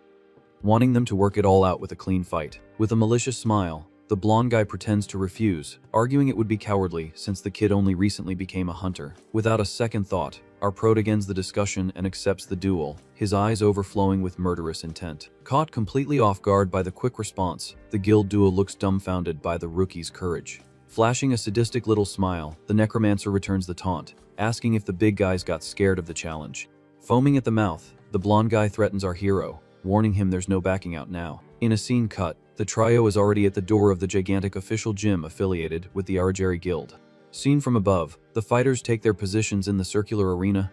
Speaker 1: wanting them to work it all out with a clean fight. With a malicious smile, the blonde guy pretends to refuse, arguing it would be cowardly since the kid only recently became a hunter. Without a second thought, our protag ends the discussion and accepts the duel, his eyes overflowing with murderous intent. Caught completely off guard by the quick response, the guild duo looks dumbfounded by the rookie's courage. Flashing a sadistic little smile, the necromancer returns the taunt, asking if the big guys got scared of the challenge. Foaming at the mouth, the blonde guy threatens our hero, warning him there's no backing out now. In a scene cut, the trio is already at the door of the gigantic official gym affiliated with the Arageri Guild. Seen from above, the fighters take their positions in the circular arena,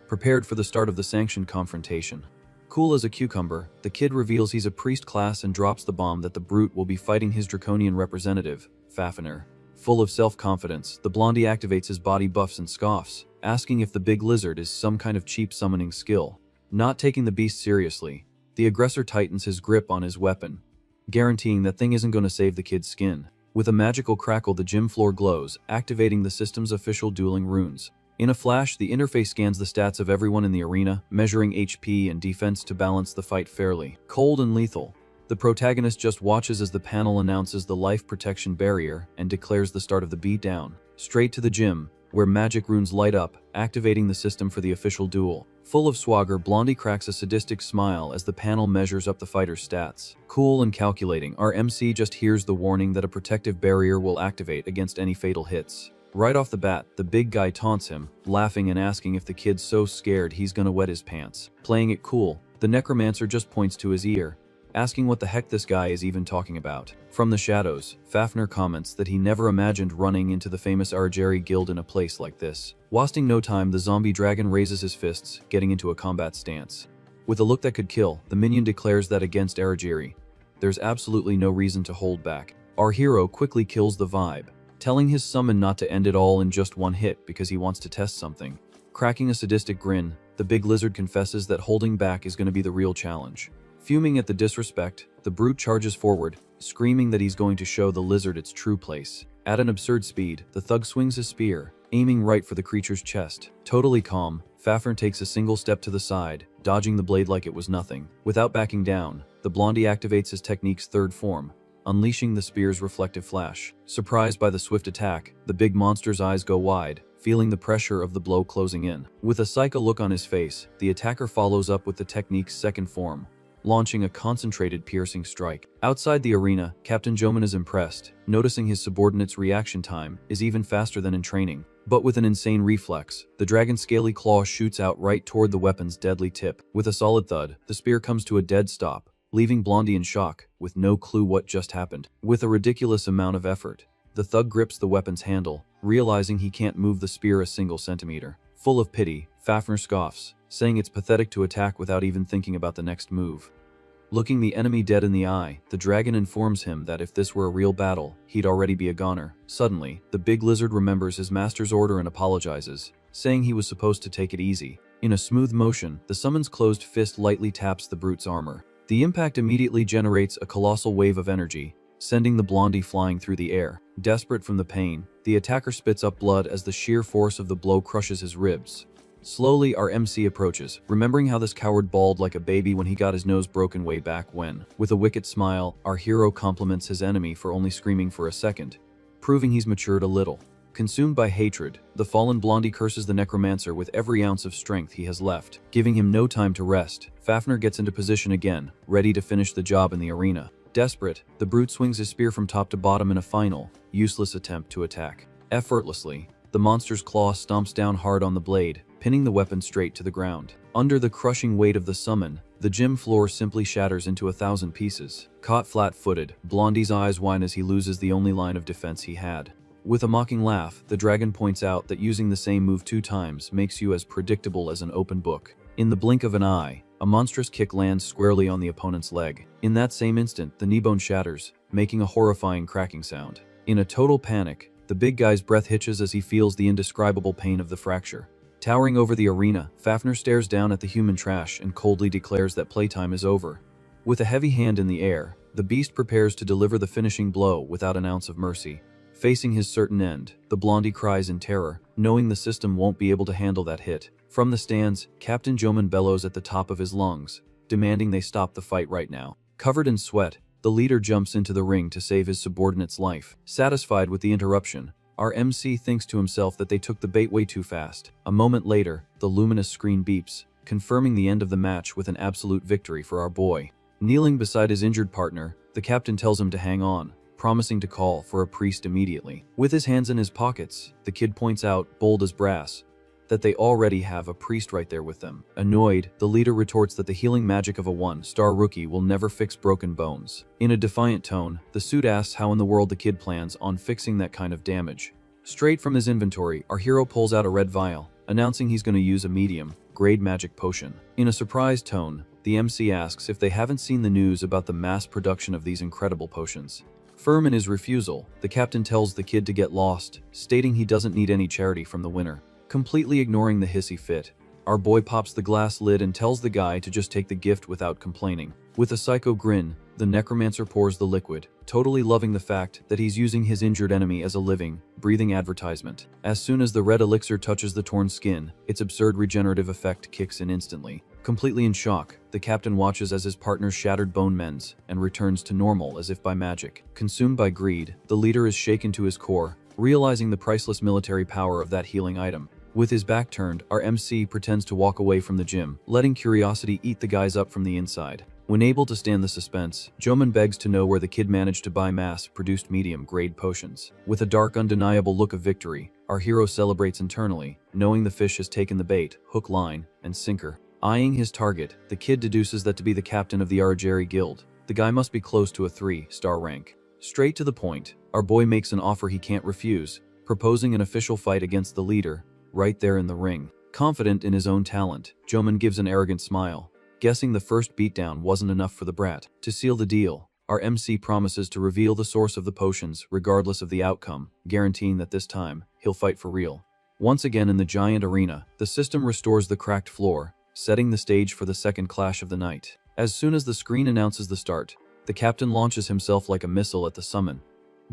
Speaker 1: prepared for the start of the sanctioned confrontation. Cool as a cucumber, the kid reveals he's a priest class and drops the bomb that the brute will be fighting his draconian representative, Fafnir. Full of self-confidence, the blondie activates his body buffs and scoffs, asking if the big lizard is some kind of cheap summoning skill. Not taking the beast seriously, the aggressor tightens his grip on his weapon, guaranteeing that thing isn't going to save the kid's skin. With a magical crackle, the gym floor glows, activating the system's official dueling runes. In a flash, the interface scans the stats of everyone in the arena, measuring HP and defense to balance the fight fairly. Cold and lethal, The protagonist just watches as the panel announces the life protection barrier and declares the start of the beatdown. Straight to the gym, where magic runes light up, activating the system for the official duel. Full of swagger, Blondie cracks a sadistic smile as the panel measures up the fighter's stats. Cool and calculating, our MC just hears the warning that a protective barrier will activate against any fatal hits. Right off the bat, the big guy taunts him, laughing and asking if the kid's so scared he's gonna wet his pants. Playing it cool, the necromancer just points to his ear, asking what the heck this guy is even talking about. From the shadows, Fafnir comments that he never imagined running into the famous Argeri guild in a place like this. Wasting no time, the zombie dragon raises his fists, getting into a combat stance. With a look that could kill, the minion declares that against Argeri, there's absolutely no reason to hold back. Our hero quickly kills the vibe, telling his summon not to end it all in just one hit because he wants to test something. Cracking a sadistic grin, the big lizard confesses that holding back is going to be the real challenge. Fuming at the disrespect, the brute charges forward, screaming that he's going to show the lizard its true place. At an absurd speed, the thug swings his spear, aiming right for the creature's chest. Totally calm, Fafnir takes a single step to the side, dodging the blade like it was nothing. Without backing down, the Blondie activates his technique's third form, unleashing the spear's reflective flash. Surprised by the swift attack, the big monster's eyes go wide, feeling the pressure of the blow closing in. With a psycho look on his face, the attacker follows up with the technique's second form, launching a concentrated piercing strike. Outside the arena, Captain Joman is impressed, noticing his subordinate's reaction time is even faster than in training. But with an insane reflex, the dragon's scaly claw shoots out right toward the weapon's deadly tip. With a solid thud, the spear comes to a dead stop, leaving Blondie in shock, with no clue what just happened. With a ridiculous amount of effort, the thug grips the weapon's handle, realizing he can't move the spear a single centimeter. Full of pity, Fafnir scoffs, saying it's pathetic to attack without even thinking about the next move. Looking the enemy dead in the eye, the dragon informs him that if this were a real battle, he'd already be a goner. Suddenly, the big lizard remembers his master's order and apologizes, saying he was supposed to take it easy. In a smooth motion, the summon's closed fist lightly taps the brute's armor. The impact immediately generates a colossal wave of energy, sending the Blondie flying through the air. Desperate from the pain, the attacker spits up blood as the sheer force of the blow crushes his ribs. Slowly, our MC approaches, remembering how this coward bawled like a baby when he got his nose broken way back when. With a wicked smile, our hero compliments his enemy for only screaming for a second, proving he's matured a little. Consumed by hatred, the fallen Blondie curses the necromancer with every ounce of strength he has left, giving him no time to rest. Fafnir gets into position again, ready to finish the job in the arena. Desperate, the brute swings his spear from top to bottom in a final, useless attempt to attack. Effortlessly, the monster's claw stomps down hard on the blade, pinning the weapon straight to the ground. Under the crushing weight of the summon, the gym floor simply shatters into 1,000 pieces. Caught flat-footed, Blondie's eyes widen as he loses the only line of defense he had. With a mocking laugh, the dragon points out that using the same move 2 times makes you as predictable as an open book. In the blink of an eye, a monstrous kick lands squarely on the opponent's leg. In that same instant, the knee bone shatters, making a horrifying cracking sound. In a total panic, the big guy's breath hitches as he feels the indescribable pain of the fracture. Towering over the arena, Fafnir stares down at the human trash and coldly declares that playtime is over. With a heavy hand in the air, the beast prepares to deliver the finishing blow without an ounce of mercy. Facing his certain end, the Blondie cries in terror, knowing the system won't be able to handle that hit. From the stands, Captain Joman bellows at the top of his lungs, demanding they stop the fight right now. Covered in sweat, the leader jumps into the ring to save his subordinate's life. Satisfied with the interruption, our MC thinks to himself that they took the bait way too fast. A moment later, the luminous screen beeps, confirming the end of the match with an absolute victory for our boy. Kneeling beside his injured partner, the captain tells him to hang on, promising to call for a priest immediately. With his hands in his pockets, the kid points out, bold as brass, that they already have a priest right there with them. Annoyed, the leader retorts that the healing magic of a 1-star rookie will never fix broken bones. In a defiant tone, the suit asks how in the world the kid plans on fixing that kind of damage. Straight from his inventory, our hero pulls out a red vial, announcing he's going to use a medium-grade magic potion. In a surprised tone, the MC asks if they haven't seen the news about the mass production of these incredible potions. Firm in his refusal, the captain tells the kid to get lost, stating he doesn't need any charity from the winner. Completely ignoring the hissy fit, our boy pops the glass lid and tells the guy to just take the gift without complaining. With a psycho grin, the necromancer pours the liquid, totally loving the fact that he's using his injured enemy as a living, breathing advertisement. As soon as the red elixir touches the torn skin, its absurd regenerative effect kicks in instantly. Completely in shock, the captain watches as his partner's shattered bone mends and returns to normal as if by magic. Consumed by greed, the leader is shaken to his core, realizing the priceless military power of that healing item. With his back turned, our MC pretends to walk away from the gym, letting curiosity eat the guys up from the inside. When able to stand the suspense, Joman begs to know where the kid managed to buy mass-produced medium-grade potions. With a dark, undeniable look of victory, our hero celebrates internally, knowing the fish has taken the bait, hook, line, and sinker. Eyeing his target, the kid deduces that to be the captain of the Arajeri Guild, the guy must be close to a 3-star rank. Straight to the point, our boy makes an offer he can't refuse, proposing an official fight against the leader, right there in the ring. Confident in his own talent, Joman gives an arrogant smile, guessing the first beatdown wasn't enough for the brat. To seal the deal, our MC promises to reveal the source of the potions regardless of the outcome, guaranteeing that this time, he'll fight for real. Once again in the giant arena, the system restores the cracked floor, setting the stage for the second clash of the night. As soon as the screen announces the start, the captain launches himself like a missile at the summon,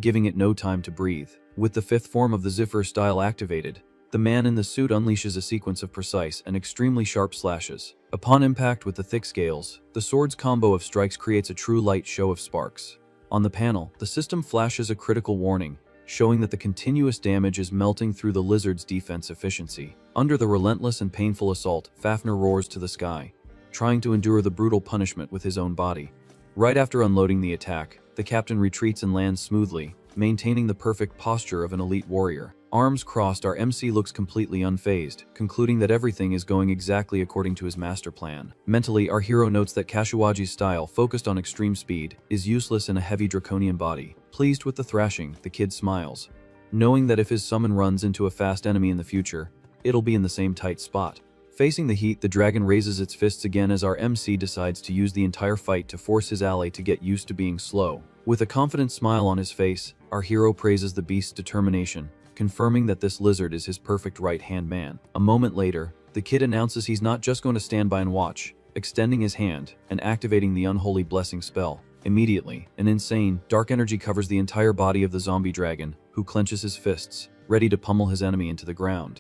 Speaker 1: giving it no time to breathe. With the fifth form of the Zephyr style activated, the man in the suit unleashes a sequence of precise and extremely sharp slashes. Upon impact with the thick scales, the sword's combo of strikes creates a true light show of sparks. On the panel, the system flashes a critical warning, showing that the continuous damage is melting through the lizard's defense efficiency. Under the relentless and painful assault, Fafnir roars to the sky, trying to endure the brutal punishment with his own body. Right after unloading the attack, the captain retreats and lands smoothly, maintaining the perfect posture of an elite warrior. Arms crossed, our MC looks completely unfazed, concluding that everything is going exactly according to his master plan. Mentally, our hero notes that Kashiwaji's style, focused on extreme speed, is useless in a heavy draconian body. Pleased with the thrashing, the kid smiles, knowing that if his summon runs into a fast enemy in the future, it'll be in the same tight spot. Facing the heat, the dragon raises its fists again as our MC decides to use the entire fight to force his ally to get used to being slow. With a confident smile on his face, our hero praises the beast's determination, confirming that this lizard is his perfect right-hand man. A moment later, the kid announces he's not just going to stand by and watch, extending his hand and activating the unholy blessing spell. Immediately, an insane, dark energy covers the entire body of the zombie dragon, who clenches his fists, ready to pummel his enemy into the ground.